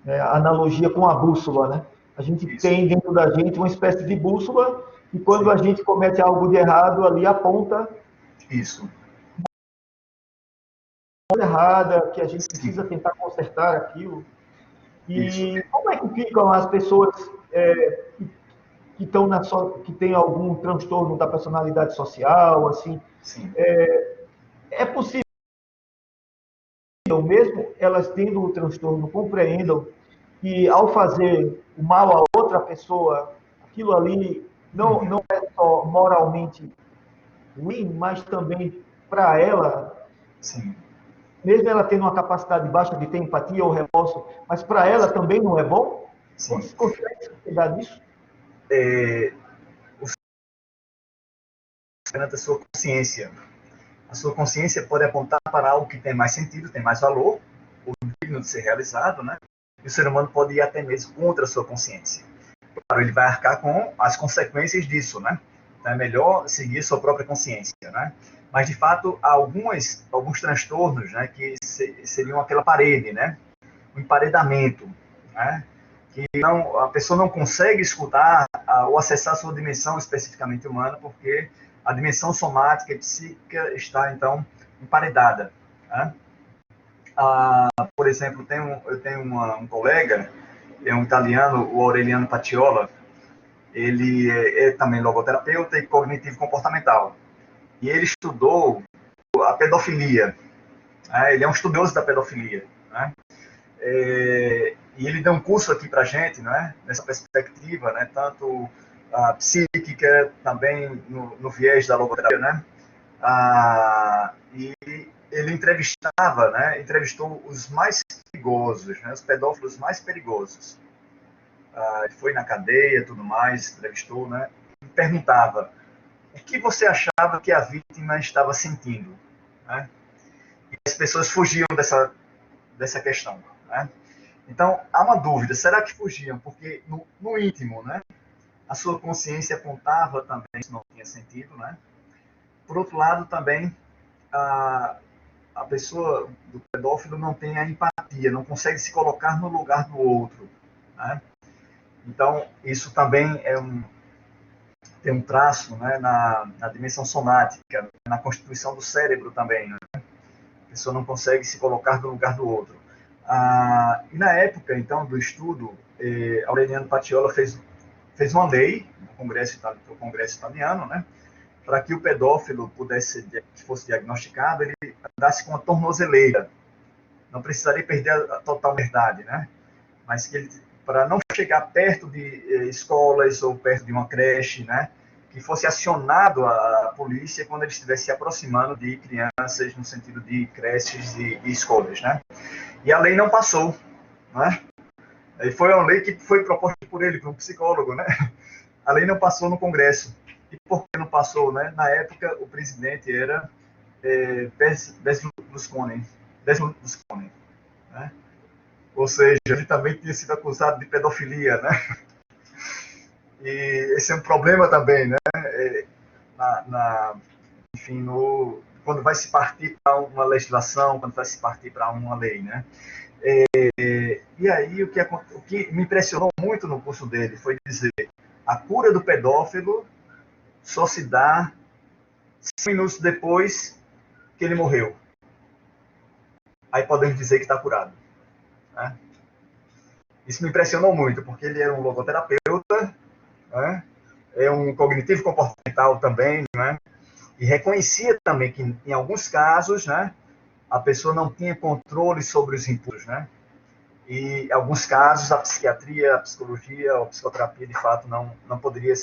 a analogia com a bússola, né? A gente Isso. tem dentro da gente uma espécie de bússola e quando Sim. a gente comete algo de errado, ali aponta Isso. errada, que a gente Sim. precisa tentar consertar aquilo. Isso. E como é que ficam as pessoas que estão que têm algum transtorno da personalidade social, assim? Sim. É possível mesmo elas tendo o transtorno compreendam que ao fazer o mal a outra pessoa, aquilo ali não é só moralmente ruim, mas também para ela, Sim. mesmo ela tendo uma capacidade baixa de ter empatia ou remorso, mas para ela também não é bom? Sim. Você consegue chegar nisso? O perante a sua consciência. A sua consciência pode apontar para algo que tem mais sentido, tem mais valor, ou digno de ser realizado, né? E o ser humano pode ir até mesmo contra a sua consciência. Claro, ele vai arcar com as consequências disso, né? Então é melhor seguir sua própria consciência, né? Mas, de fato, há alguns transtornos, né, que seriam aquela parede, né? O emparedamento, né? Que a pessoa não consegue escutar ou acessar a sua dimensão especificamente humana, porque a dimensão somática e psíquica está, então, emparedada, né? Por exemplo, eu tenho um colega, é um italiano, o Aureliano Patiola. Ele é também logoterapeuta e cognitivo comportamental. E ele estudou a pedofilia, né? Ele é um estudioso da pedofilia, né? E ele deu um curso aqui para a gente, né? Nessa perspectiva, né? Tanto a psíquica, também no viés da logoterapia, né? E ele entrevistou os mais perigosos, né? Os pedófilos mais perigosos. Ele foi na cadeia, tudo mais, entrevistou, né? E perguntava: o que você achava que a vítima estava sentindo, né? E as pessoas fugiam dessa questão, né? Então, há uma dúvida: será que fugiam? Porque no íntimo, né, a sua consciência apontava também que isso não tinha sentido, né? Por outro lado, também, a pessoa do pedófilo não tem a empatia, não consegue se colocar no lugar do outro, né? Então, isso também tem um traço, né, na dimensão somática, na constituição do cérebro também, né? A pessoa não consegue se colocar no lugar do outro. E na época, então, do estudo, Aureliano Patiola fez uma lei, Congresso italiano, né? Para que o pedófilo fosse diagnosticado, ele andasse com uma tornozeleira. Não precisaria perder a total verdade, né? Mas que ele, para não chegar perto de escolas ou perto de uma creche, né? Que fosse acionado a polícia quando ele estivesse se aproximando de crianças no sentido de creches e escolas, né? E a lei não passou, né? E foi uma lei que foi proposta por ele, por um psicólogo, né? A lei não passou no Congresso. E por que não passou, né? Na época, o presidente era Berlusconi, né? Ou seja, ele também tinha sido acusado de pedofilia, né? E esse é um problema também, né? Enfim, quando vai se partir para uma legislação, quando vai se partir para uma lei, né? E aí, o que me impressionou muito no curso dele foi dizer: a cura do pedófilo só se dá 5 minutos depois que ele morreu. Aí podemos dizer que está curado, né? Isso me impressionou muito, porque ele era um logoterapeuta, né? É um cognitivo comportamental também, né? E reconhecia também que, em alguns casos, né, a pessoa não tinha controle sobre os impulsos, né? E, em alguns casos, a psiquiatria, a psicologia, a psicoterapia, de fato, não poderia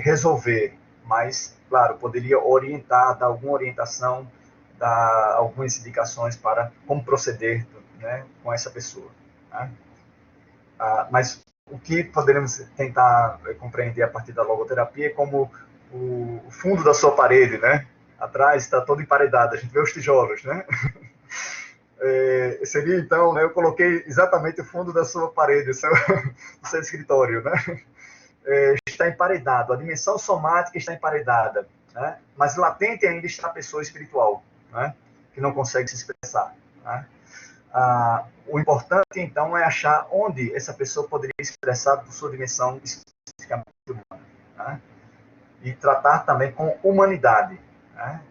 resolver, mas, claro, poderia orientar, dar alguma orientação, dar algumas indicações para como proceder, né, com essa pessoa, né? Mas o que poderemos tentar compreender a partir da logoterapia é como o fundo da sua parede, né? Atrás está todo emparedado, a gente vê os tijolos, né? Seria então, né, eu coloquei exatamente o fundo da sua parede, do seu escritório, né? Está emparedado, a dimensão somática está emparedada, né? Mas latente ainda está a pessoa espiritual, né? Que não consegue se expressar, né? O importante, então, é achar onde essa pessoa poderia expressar sua dimensão especificamente humana, né? E tratar também com humanidade, né?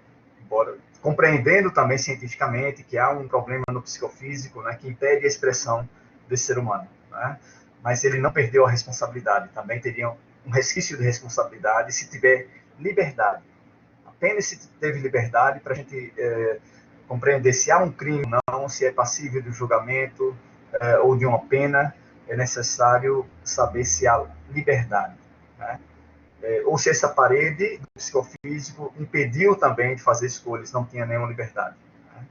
Embora, compreendendo também cientificamente que há um problema no psicofísico, né, que impede a expressão desse ser humano, né? Mas ele não perdeu a responsabilidade, também teria um resquício de responsabilidade se tiver liberdade. Apenas se teve liberdade para a gente compreender se há um crime ou não, se é passível de julgamento ou de uma pena, é necessário saber se há liberdade, né? Ou se essa parede do psicofísico impediu também de fazer escolhas, não tinha nenhuma liberdade, né?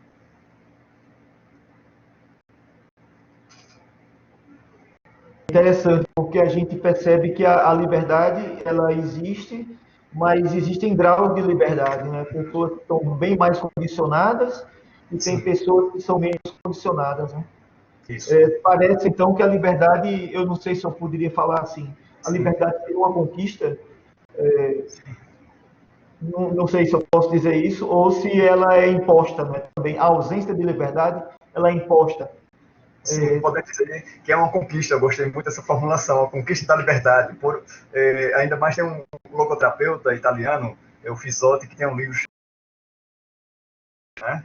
Interessante, porque a gente percebe que a liberdade ela existe, mas existem graus de liberdade, né? Pessoas que estão bem mais condicionadas e tem Sim, pessoas que são menos condicionadas, né? isso. Parece então que a liberdade, eu não sei se eu poderia falar assim, a Sim, liberdade seria uma conquista, sim. não sei se eu posso dizer isso, ou se ela é imposta, né? Também a ausência de liberdade, ela é imposta. Sim, poder dizer que é uma conquista. Eu gostei muito dessa formulação, a conquista da liberdade. Ainda mais tem um logoterapeuta italiano, o Fisotti, que tem um livro, né?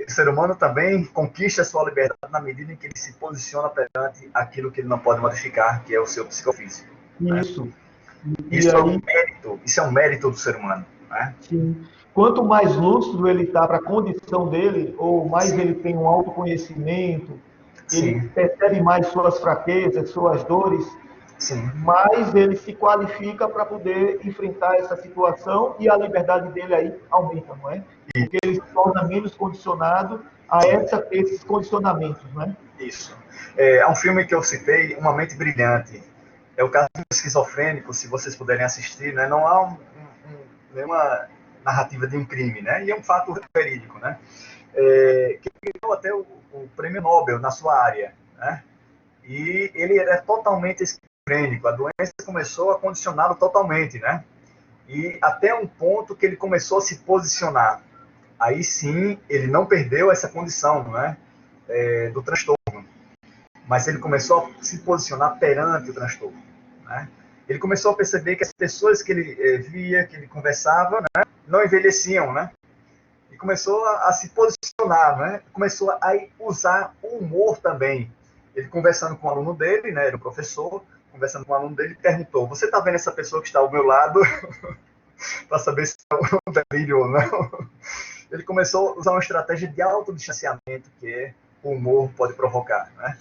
O ser humano também conquista a sua liberdade na medida em que ele se posiciona perante aquilo que ele não pode modificar, que é o seu psicofísico, né? Isso. E aí, Isso é um mérito do ser humano, né? sim, quanto mais lúcido ele está para a condição dele, ou mais Sim, ele tem um autoconhecimento, ele sim, percebe mais suas fraquezas, suas dores, sim. mais ele se qualifica para poder enfrentar essa situação e a liberdade dele aí aumenta, não é? E, Porque ele se torna menos condicionado a esses condicionamentos, não é? isso. Há um filme que eu citei, Uma Mente Brilhante. É o caso do esquizofrênico, se vocês puderem assistir, né? Não há nenhuma narrativa de um crime, né? E é um fato verídico, né? Que ganhou até o prêmio Nobel na sua área, né? E ele era totalmente esquizofrênico, a doença começou a condicioná-lo totalmente, né? E até um ponto que ele começou a se posicionar. Aí sim, ele não perdeu essa condição, né? Do transtorno, mas ele começou a se posicionar perante o transtorno, né? Ele começou a perceber que as pessoas que ele via, que ele conversava, né, não envelheciam, né? E começou a se posicionar, né? Começou a usar o humor também. Ele conversando com um aluno dele, né, era o professor, conversando com um aluno dele, perguntou: você está vendo essa pessoa que está ao meu lado? Para saber se é um delírio ou não. Ele começou a usar uma estratégia de autodistanciamento que o humor pode provocar, né?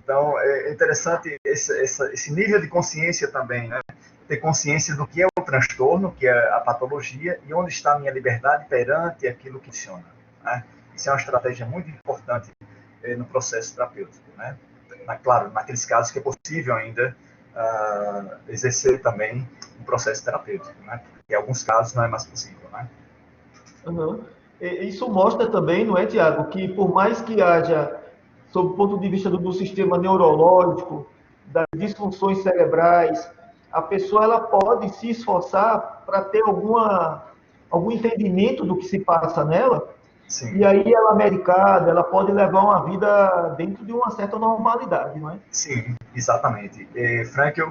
Então, é interessante esse nível de consciência também, né? Ter consciência do que é o transtorno, que é a patologia, e onde está a minha liberdade perante aquilo que funciona, né? Isso é uma estratégia muito importante no processo terapêutico, né? Claro, naqueles casos que é possível ainda exercer também um processo terapêutico, né? Porque em alguns casos não é mais possível, né? Uhum. Isso mostra também, não é, Tiago, que por mais que haja, sob o ponto de vista do sistema neurológico, das disfunções cerebrais, a pessoa ela pode se esforçar para ter algum entendimento do que se passa nela, Sim. e aí ela medicada, ela pode levar uma vida dentro de uma certa normalidade, não é? Sim, exatamente. Frankl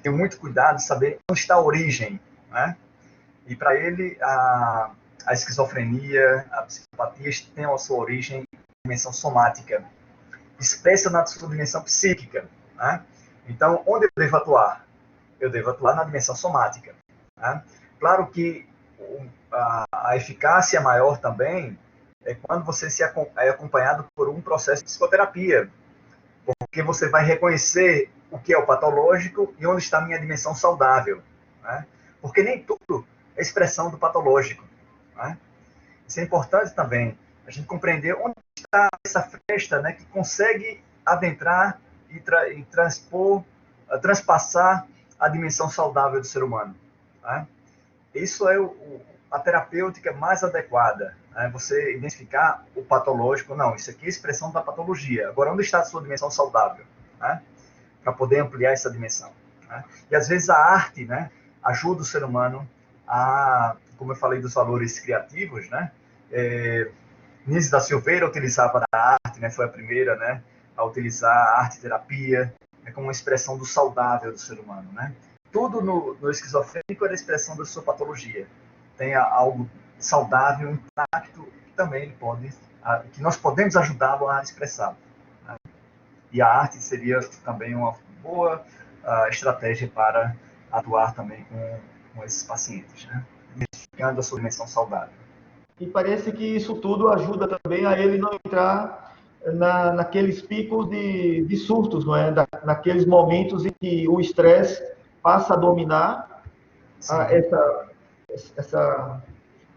tem muito cuidado de saber onde está a origem, né? E para ele, a esquizofrenia, a psicopatia tem a sua origem na dimensão somática, expressa na sua dimensão psíquica, né? Então, onde eu devo atuar? Eu devo atuar na dimensão somática, né? Claro que a eficácia maior também é quando você é acompanhado por um processo de psicoterapia, porque você vai reconhecer o que é o patológico e onde está a minha dimensão saudável, né? Porque nem tudo é expressão do patológico, né? Isso é importante também, a gente compreender onde está essa fresta, né, que consegue adentrar e transpassar a dimensão saudável do ser humano, né? Isso é a terapêutica mais adequada, né? Você identificar o patológico, não, isso aqui é a expressão da patologia. Agora, onde está a sua dimensão saudável, né? Para poder ampliar essa dimensão, né? E às vezes a arte, né, ajuda o ser humano a, como eu falei dos valores criativos, né? Nise da Silveira utilizava a arte, né? Foi a primeira, né, a utilizar a arte-terapia, né, como uma expressão do saudável do ser humano, né? Tudo no esquizofrênico é a expressão da sua patologia. Tem algo saudável, intacto, que também ele pode, que nós podemos ajudá-lo a expressar, né? E a arte seria também uma boa estratégia para atuar também com esses pacientes, né? Identificando a sua dimensão saudável. E parece que isso tudo ajuda também a ele não entrar naqueles picos de surtos, não é? Naqueles momentos em que o estresse passa a dominar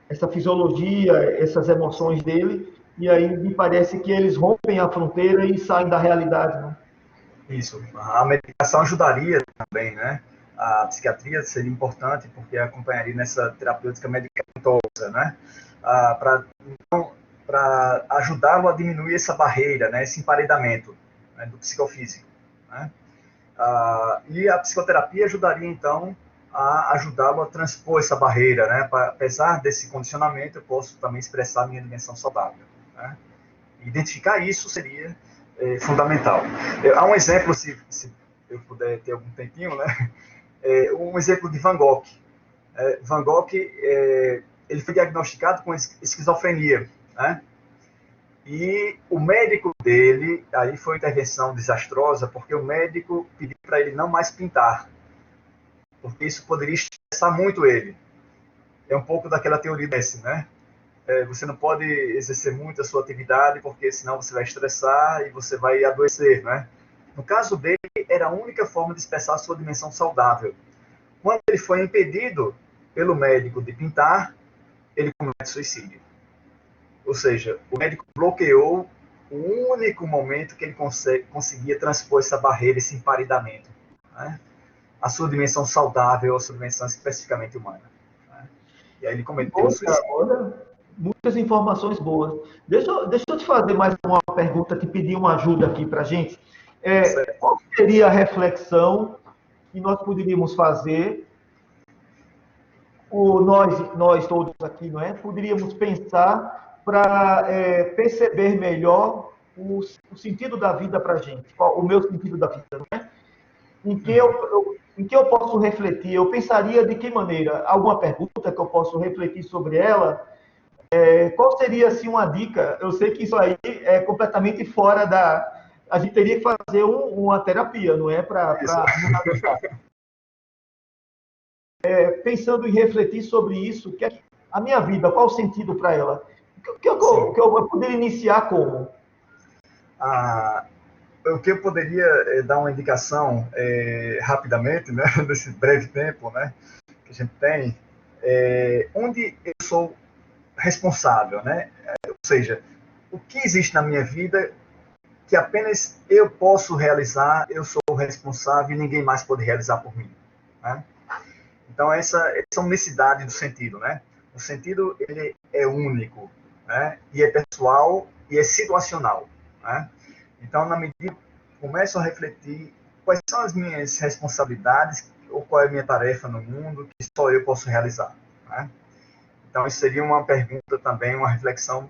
essa fisiologia, essas emoções dele, e aí me parece que eles rompem a fronteira e saem da realidade, não? Isso. A medicação ajudaria também, né? A psiquiatria seria importante porque acompanharia nessa terapêutica medicamentosa, né? Para ajudá-lo a diminuir essa barreira, né? Esse emparedamento, né, do psicofísico, né? E a psicoterapia ajudaria, então, a ajudá-lo a transpor essa barreira, né? Apesar desse condicionamento, eu posso também expressar minha dimensão saudável, né? Identificar isso seria fundamental. Há um exemplo, se eu puder ter algum tempinho, né? Um exemplo de Van Gogh. Van Gogh, ele foi diagnosticado com esquizofrenia, né? E o médico dele, aí foi uma intervenção desastrosa, porque o médico pediu para ele não mais pintar, porque isso poderia estressar muito ele. É um pouco daquela teoria desse, né? Você não pode exercer muito a sua atividade, porque senão você vai estressar e você vai adoecer, né? No caso dele, era a única forma de expressar a sua dimensão saudável. Quando ele foi impedido pelo médico de pintar, ele comete suicídio. Ou seja, o médico bloqueou o único momento que ele conseguia transpor essa barreira, esse emparedamento, né? A sua dimensão saudável, a sua dimensão especificamente humana, né? E aí ele cometeu o suicídio. Olha, muitas informações boas. Deixa eu te fazer mais uma pergunta, te pedir uma ajuda aqui para a gente. Qual seria a reflexão que nós poderíamos fazer, nós todos aqui, não é? Poderíamos pensar para perceber melhor o sentido da vida para a gente, o meu sentido da vida, não é? Em que eu posso refletir? Eu pensaria de que maneira? Alguma pergunta que eu posso refletir sobre ela? Qual seria assim uma dica? Eu sei que isso aí é completamente fora a gente teria que fazer uma terapia, não é para pensando em refletir sobre isso, que é a minha vida, qual o sentido para ela? Que eu poderia iniciar como? O que eu poderia dar uma indicação rapidamente, né, nesse breve tempo, né, que a gente tem, onde eu sou responsável, né? Ou seja, o que existe na minha vida que apenas eu posso realizar, eu sou o responsável e ninguém mais pode realizar por mim, né? Então essa unicidade do sentido, né? O sentido ele é único, né? E é pessoal e é situacional, né? Então na medida que começo a refletir quais são as minhas responsabilidades ou qual é a minha tarefa no mundo que só eu posso realizar, né? Então, isso seria uma pergunta também, uma reflexão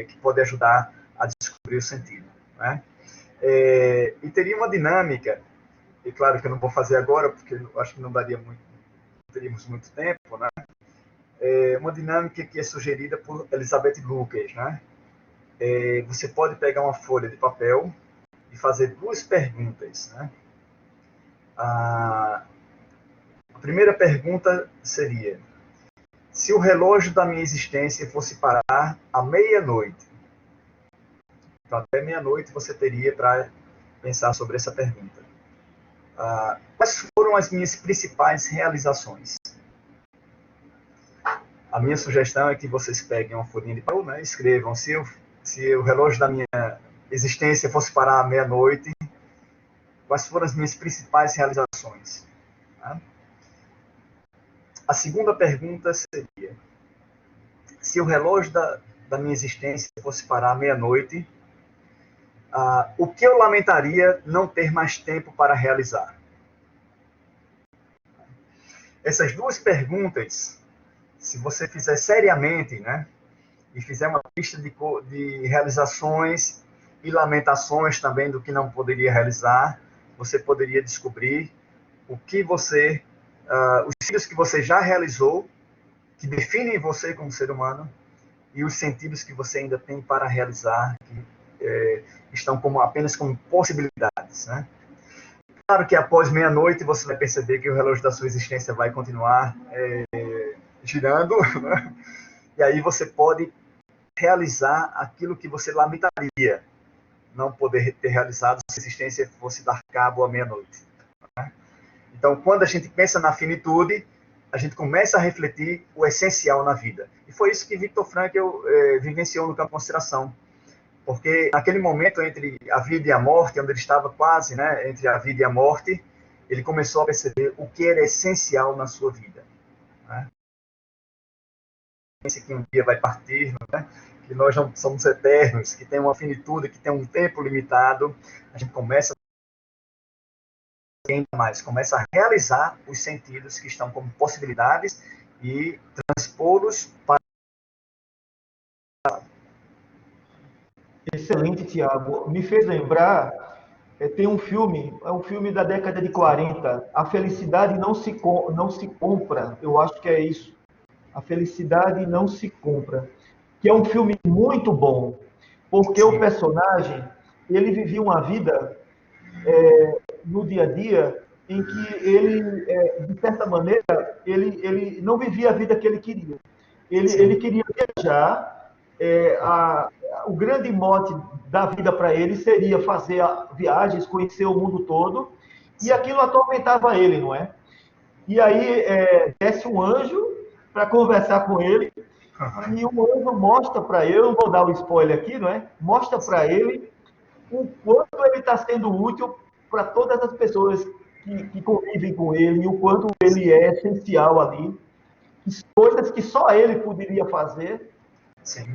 que pode ajudar a descobrir o sentido, né? E teria uma dinâmica, e claro que eu não vou fazer agora, porque eu acho que não teríamos muito tempo, né? Uma dinâmica que é sugerida por Elizabeth Lucas, né? Você pode pegar uma folha de papel e fazer duas perguntas, né? A primeira pergunta seria: se o relógio da minha existência fosse parar à meia-noite, então até meia-noite você teria para pensar sobre essa pergunta. Quais foram as minhas principais realizações? A minha sugestão é que vocês peguem uma folhinha de papel, né, escrevam: se o relógio da minha existência fosse parar à meia-noite, quais foram as minhas principais realizações? Tá? A segunda pergunta seria: se o relógio da minha existência fosse parar à meia-noite, o que eu lamentaria não ter mais tempo para realizar? Essas duas perguntas, se você fizer seriamente, né, e fizer uma lista de realizações e lamentações também do que não poderia realizar, você poderia descobrir o que você, os sentidos que você já realizou, que definem você como ser humano, e os sentidos que você ainda tem para realizar, que estão apenas como possibilidades, né? Claro que após meia-noite você vai perceber que o relógio da sua existência vai continuar girando, né? E aí você pode realizar aquilo que você lamentaria não poder ter realizado se a existência fosse dar cabo à meia-noite, né? Então, quando a gente pensa na finitude, a gente começa a refletir o essencial na vida. E foi isso que Viktor Frankl vivenciou no campo de consideração. Porque naquele momento entre a vida e a morte, onde ele estava quase, né, entre a vida e a morte, ele começou a perceber o que era essencial na sua vida, né? Pensa que um dia vai partir, né? Que nós não somos eternos, que tem uma finitude, que tem um tempo limitado. A gente começa a realizar os sentidos que estão como possibilidades e transpô-los para... Excelente, Tiago. Me fez lembrar, tem um filme, é um filme da década de 40, A Felicidade não se compra, eu acho que é isso. A Felicidade não se compra, que é um filme muito bom, porque o personagem, ele vivia uma vida no dia a dia em que ele, de certa maneira, ele não vivia a vida que ele queria. Ele queria viajar, o grande mote da vida para ele seria fazer viagens, conhecer o mundo todo, e aquilo atormentava ele, não é? E aí desce um anjo para conversar com ele, e o anjo mostra para ele, eu não vou dar o spoiler aqui, não é? Mostra para ele o quanto ele está sendo útil para todas as pessoas que convivem com ele, e o quanto ele é essencial ali, coisas que só ele poderia fazer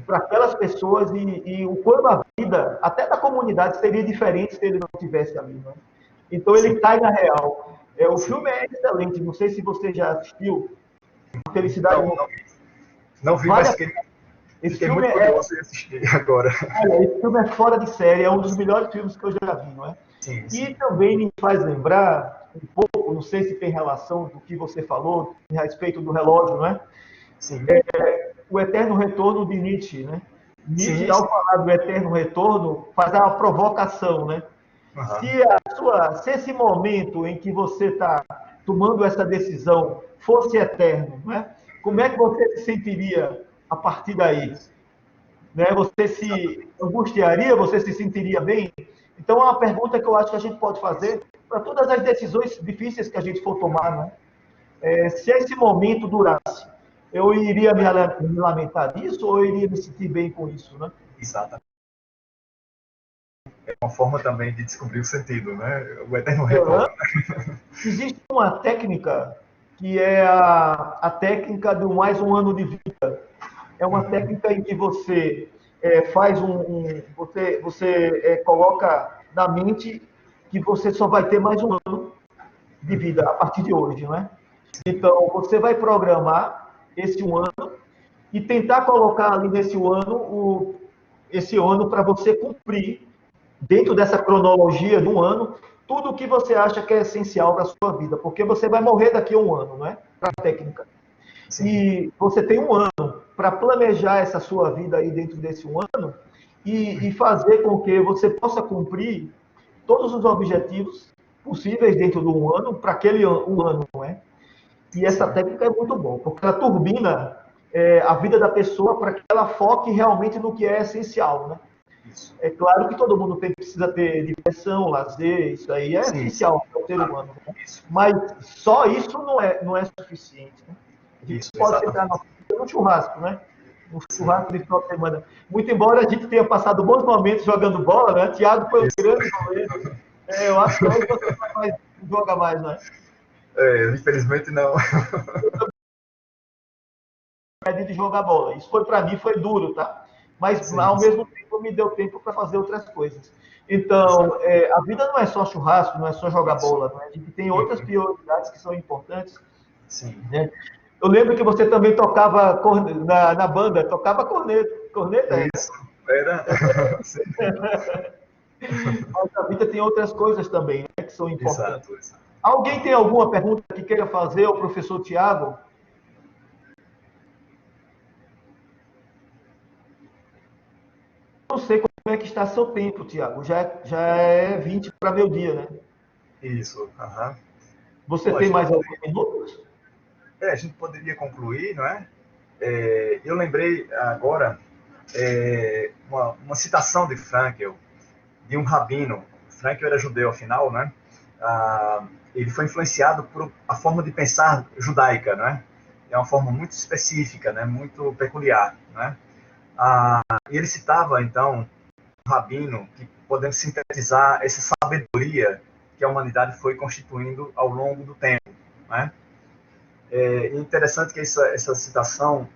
para aquelas pessoas, e o quanto a vida, até da comunidade, seria diferente se ele não estivesse ali. Né? Então ele cai na real. O filme é excelente, não sei se você já assistiu. A Felicidade não vi, mas fiquei muito curioso em assistir agora. Olha, esse filme é fora de série, é um dos melhores filmes que eu já vi, não é? Sim. E também me faz lembrar um pouco, não sei se tem relação do que você falou a respeito do relógio, não é? Sim. O eterno retorno de Nietzsche, né? Nietzsche, ao falar do eterno retorno, faz uma provocação, né? Se esse momento em que você está tomando essa decisão fosse eterno, né? Como é que você se sentiria a partir daí? Né? Você se angustiaria? Você se sentiria bem? Então, é uma pergunta que eu acho que a gente pode fazer para todas as decisões difíceis que a gente for tomar. Né? Se esse momento durasse, eu iria me lamentar disso ou eu iria me sentir bem com isso? Né? Exatamente. É uma forma também de descobrir o sentido, né? O eterno retorno. Existe uma técnica que é a técnica do mais um ano de vida. É uma técnica em que você faz você coloca na mente que você só vai ter mais um ano de vida a partir de hoje, não é? Então, você vai programar esse um ano e tentar colocar ali nesse ano esse ano para você cumprir dentro dessa cronologia de um ano tudo o que você acha que é essencial para a sua vida, porque você vai morrer daqui a um ano, não é? Para a técnica. Sim. E você tem um ano para planejar essa sua vida aí dentro desse um ano e fazer com que você possa cumprir todos os objetivos possíveis dentro de um ano para aquele um ano, não é? E essa técnica é muito boa, porque ela turbina a vida da pessoa para que ela foque realmente no que é essencial, né? Isso. É claro que todo mundo precisa ter diversão, lazer, isso aí é essencial para o ser humano. Né? Mas só isso não é suficiente. Né? A gente isso, pode ficar no churrasco, né? No churrasco de final de semana. Muito embora a gente tenha passado bons momentos jogando bola, né? Thiago foi um grande goleiro. Eu acho que hoje você não joga mais, né? Infelizmente não. De jogar bola. Isso foi para mim foi duro, tá? Mas sim, ao mesmo tempo me deu tempo para fazer outras coisas. Então, a vida não é só churrasco, não é só jogar bola, né? A gente tem outras prioridades que são importantes. Sim. Né? Eu lembro que você também tocava na banda, tocava corneta. Isso, era. Mas a vida tem outras coisas também, né, que são importantes. Exato. Alguém tem alguma pergunta que queira fazer ao professor Tiago? Não sei como é que está seu tempo, Tiago. Já é 20 para meio-dia, né? Isso. Você tem mais alguns minutos? A gente poderia concluir, não é? Eu lembrei agora uma citação de Frankl, de um rabino. Frankl era judeu, afinal, né? Ele foi influenciado por a forma de pensar judaica, né? É uma forma muito específica, né? Muito peculiar, né? E ele citava, então, um rabino que podemos sintetizar essa sabedoria que a humanidade foi constituindo ao longo do tempo, né? É interessante que essa citação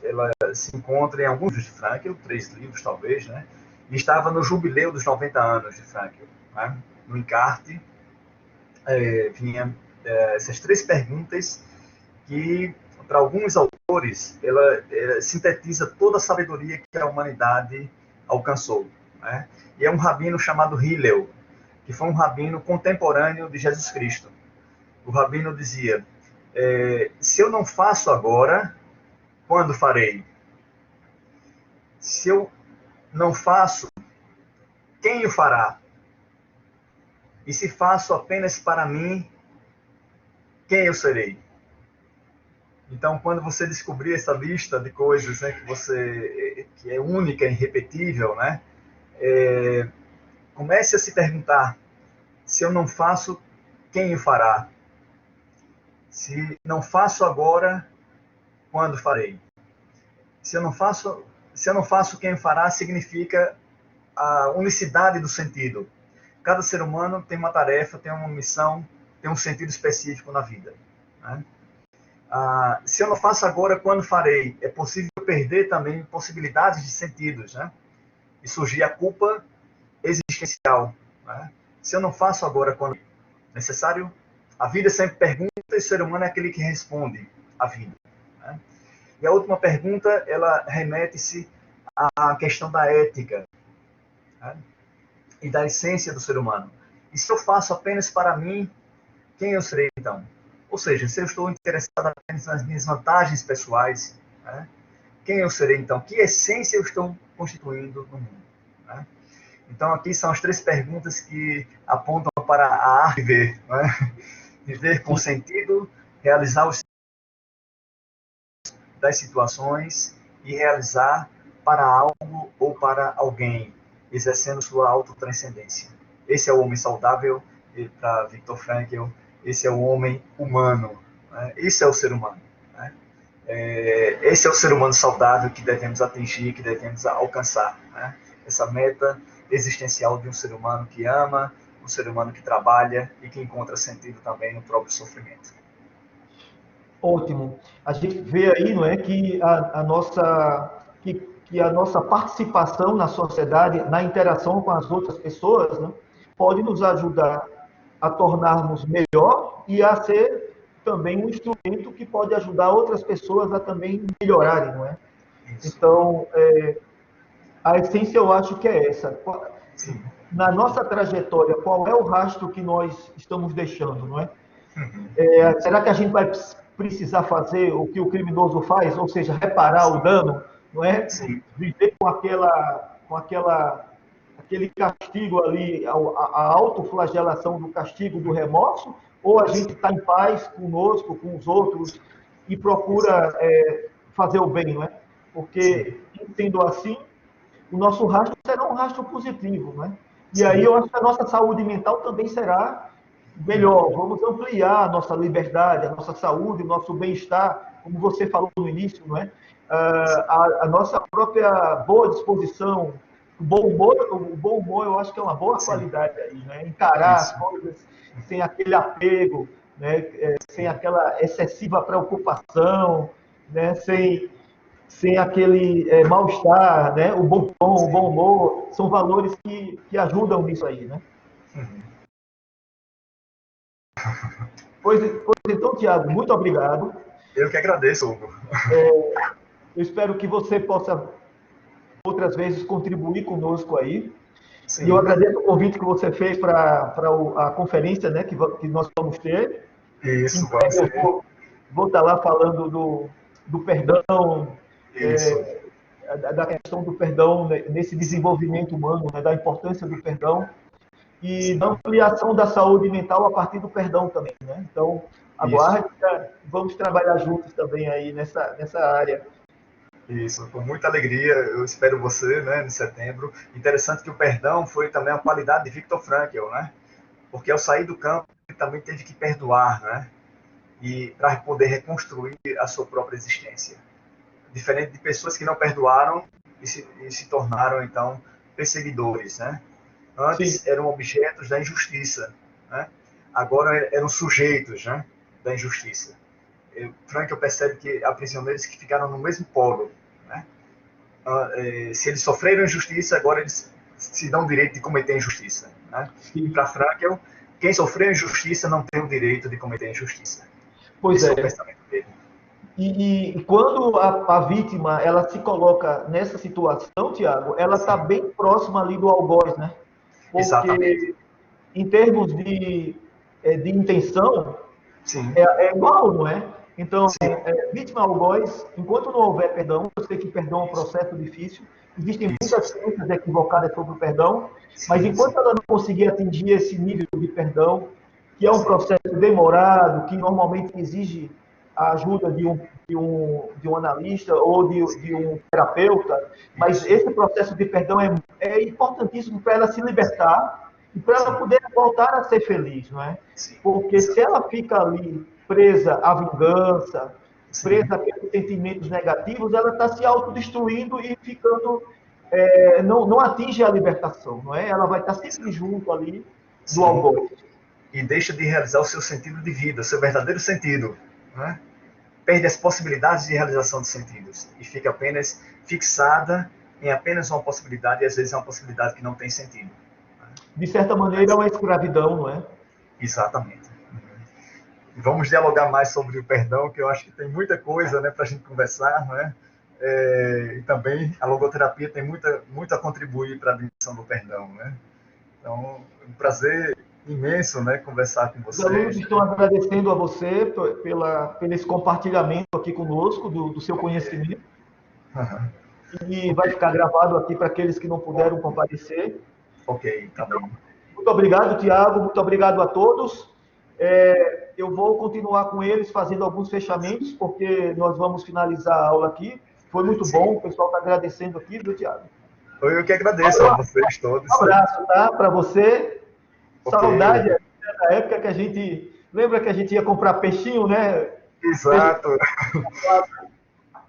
ela se encontra em alguns livros de Frankl, 3 livros talvez, né? E estava no jubileu dos 90 anos de Frankl, né? No encarte vinha essas 3 perguntas que, para alguns autores, ela sintetiza toda a sabedoria que a humanidade alcançou, né? E é um rabino chamado Hillel, que foi um rabino contemporâneo de Jesus Cristo. O rabino dizia: se eu não faço agora, quando farei? Se eu não faço, quem o fará? E se faço apenas para mim, quem eu serei? Então, quando você descobrir essa lista de coisas, né, que é única e irrepetível, né, comece a se perguntar: se eu não faço, quem o fará? Se não faço agora, quando farei? Se eu não faço, quem o fará significa a unicidade do sentido. Cada ser humano tem uma tarefa, tem uma missão, tem um sentido específico na vida, né? Se eu não faço agora, quando farei? É possível perder também possibilidades de sentidos, né? E surgir a culpa existencial, né? Se eu não faço agora, quando é necessário? A vida sempre pergunta e o ser humano é aquele que responde à vida, né? E a última pergunta, ela remete-se à questão da ética, né? E da essência do ser humano. E se eu faço apenas para mim, quem eu serei então? Ou seja, se eu estou interessado apenas nas minhas vantagens pessoais, né? Quem eu serei então? Que essência eu estou constituindo no mundo, né? Então, aqui são as 3 perguntas que apontam para a arte de viver, não é? Viver com sentido, realizar os das situações e realizar para algo ou para alguém, exercendo sua autotranscendência. Esse é o homem saudável, para Viktor Frankl, esse é o homem humano, né? Esse é o ser humano. Né? Esse é o ser humano saudável que devemos atingir, que devemos alcançar. Né? Essa meta existencial de um ser humano que ama, um ser humano que trabalha e que encontra sentido também no próprio sofrimento. Ótimo. A gente vê aí, não é, que a nossa participação na sociedade, na interação com as outras pessoas, né, pode nos ajudar a tornarmos melhor e a ser também um instrumento que pode ajudar outras pessoas a também melhorarem, não é? Isso. Então, a essência eu acho que é essa. Sim. Na nossa trajetória, qual é o rastro que nós estamos deixando, não é? Será que a gente vai precisar fazer o que o criminoso faz, ou seja, reparar o dano, não é? Sim. Viver com aquele castigo ali, a autoflagelação do castigo, do remorso, ou a gente está em paz conosco, com os outros e procura fazer o bem, não é? Porque, sendo assim, o nosso rastro será um rastro positivo, não é? E aí eu acho que a nossa saúde mental também será melhor. Vamos ampliar a nossa liberdade, a nossa saúde, o nosso bem-estar, como você falou no início, não é? A nossa própria boa disposição, o bom humor eu acho que é uma boa qualidade aí, né? Encarar as coisas sem aquele apego, né? Sem aquela excessiva preocupação, né? Sem aquele mal-estar, né? O bom tom, o bom humor, são valores que ajudam nisso aí, né? Pois então, Tiago, muito obrigado. Eu que agradeço, Hugo. Eu espero que você possa outras vezes contribuir conosco aí. Sim. E eu agradeço o convite que você fez para a conferência, né, que nós vamos ter. Isso, vamos ter. Vou estar lá falando do perdão, da questão do perdão nesse desenvolvimento humano, né, da importância do perdão e da ampliação da saúde mental a partir do perdão também, né? Então, aguarde, vamos trabalhar juntos também aí nessa área. Isso, com muita alegria, eu espero você, né, em setembro. Interessante que o perdão foi também a qualidade de Viktor Frankl, né? Porque ao sair do campo, ele também teve que perdoar, né? E para poder reconstruir a sua própria existência. Diferente de pessoas que não perdoaram e se tornaram, então, perseguidores, né? Antes eram objetos da injustiça, né? Agora eram sujeitos, né, da injustiça. Frankl percebe que há prisioneiros que ficaram no mesmo polo, né? Se eles sofreram injustiça, agora eles se dão o direito de cometer injustiça, né? E para Frankl, quem sofreu injustiça não tem o direito de cometer injustiça. Pois esse é o pensamento dele. E quando a vítima ela se coloca nessa situação, Tiago, ela está bem próxima ali do algoz, né? Porque, exatamente, em termos de intenção, é igual, não é? Então, vítima algoz, enquanto não houver perdão, eu sei que perdão é um processo difícil, existem muitas crenças equivocadas sobre o perdão, mas enquanto ela não conseguir atingir esse nível de perdão, que é um processo demorado, que normalmente exige a ajuda de um analista ou de um terapeuta, mas esse processo de perdão é importantíssimo para ela se libertar e para ela poder voltar a ser feliz, não é? Porque se ela fica ali presa à vingança, presa àqueles sentimentos negativos, ela está se autodestruindo e ficando não atinge a libertação, não é? Ela vai estar sempre junto ali do algoz. E deixa de realizar o seu sentido de vida, o seu verdadeiro sentido, né? Perde as possibilidades de realização de sentidos e fica apenas fixada em apenas uma possibilidade, e às vezes é uma possibilidade que não tem sentido. De certa maneira, é uma escravidão, não é? Exatamente. Vamos dialogar mais sobre o perdão, que eu acho que tem muita coisa, né, para a gente conversar, não é? E também a logoterapia tem muito a contribuir para a dimensão do perdão, né? Então, é um prazer imenso, né, conversar com vocês. Os alunos estão agradecendo a você pelo esse compartilhamento aqui conosco do seu conhecimento. E vai ficar gravado aqui para aqueles que não puderam comparecer. Ok, tá bem. Muito obrigado, Tiago. Muito obrigado a todos. Eu vou continuar com eles fazendo alguns fechamentos, porque nós vamos finalizar a aula aqui. Foi muito bom, o pessoal está agradecendo aqui, viu, Tiago? Eu que agradeço a vocês todos. Um abraço, tá? Para você. Ok. Saudade da época que a gente... Lembra que a gente ia comprar peixinho, né? Exato.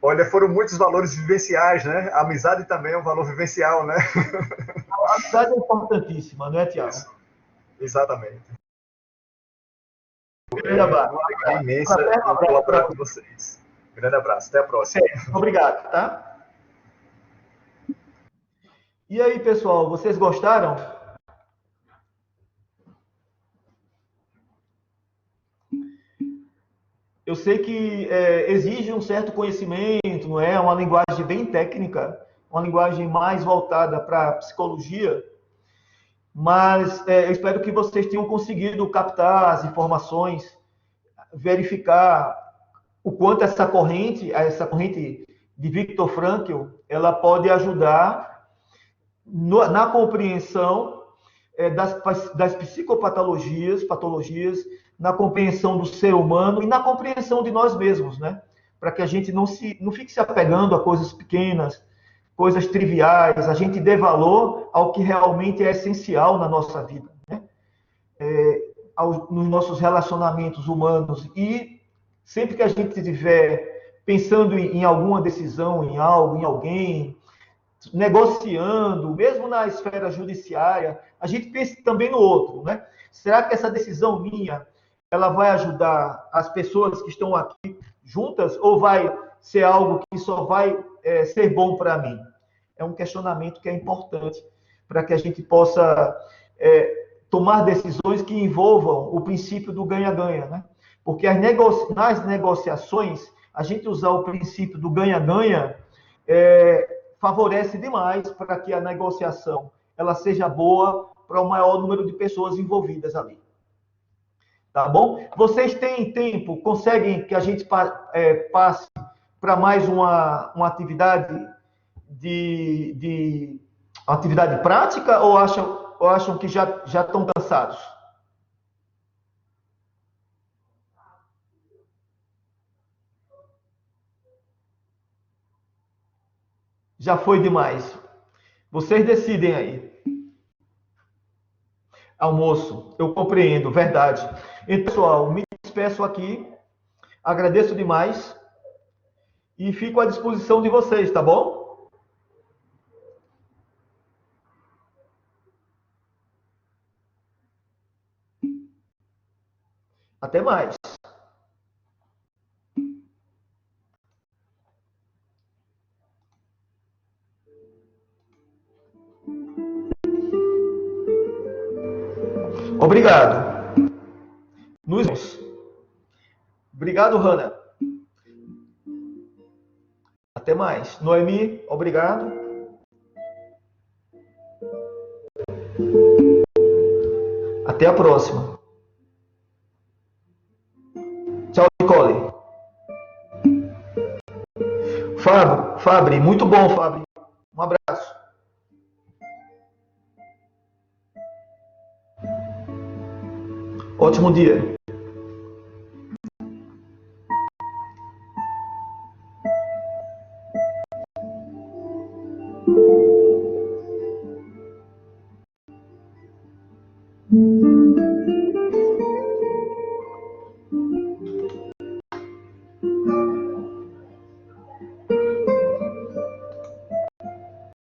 Olha, foram muitos valores vivenciais, né? A amizade também é um valor vivencial, né? A amizade é importantíssima, não é, Tiago? Isso. Exatamente. Grande abraço. Uma alegria imensa em colaborar com vocês. Grande abraço. Até a próxima. Obrigado, tá? E aí, pessoal, vocês gostaram? Eu sei que exige um certo conhecimento, não é? Uma linguagem bem técnica, uma linguagem mais voltada para a psicologia, mas eu espero que vocês tenham conseguido captar as informações, verificar o quanto essa corrente de Viktor Frankl, ela pode ajudar na compreensão das psicopatologias, patologias, na compreensão do ser humano e na compreensão de nós mesmos, né? Para que a gente não fique se apegando a coisas pequenas, coisas triviais, a gente dê valor ao que realmente é essencial na nossa vida, né? Nos nossos relacionamentos humanos. E sempre que a gente estiver pensando em alguma decisão, em algo, em alguém, negociando, mesmo na esfera judiciária, a gente pensa também no outro, né? Será que essa decisão minha, ela vai ajudar as pessoas que estão aqui juntas ou vai ser algo que só vai ser bom para mim? É um questionamento que é importante para que a gente possa tomar decisões que envolvam o princípio do ganha-ganha, né? Porque nas negociações, a gente usar o princípio do ganha-ganha favorece demais para que a negociação ela seja boa para o maior número de pessoas envolvidas ali. Tá bom? Vocês têm tempo, conseguem que a gente passe para mais uma atividade atividade prática ou acham que já estão cansados? Já foi demais. Vocês decidem aí. Almoço, eu compreendo, verdade. Então, pessoal, me despeço aqui, agradeço demais e fico à disposição de vocês, tá bom? Até mais. Obrigado. Nos vemos. Obrigado, Hanna. Até mais. Noemi, obrigado. Até a próxima. Tchau, Nicole. Fabri, muito bom, Fabri. Um abraço. Ótimo dia.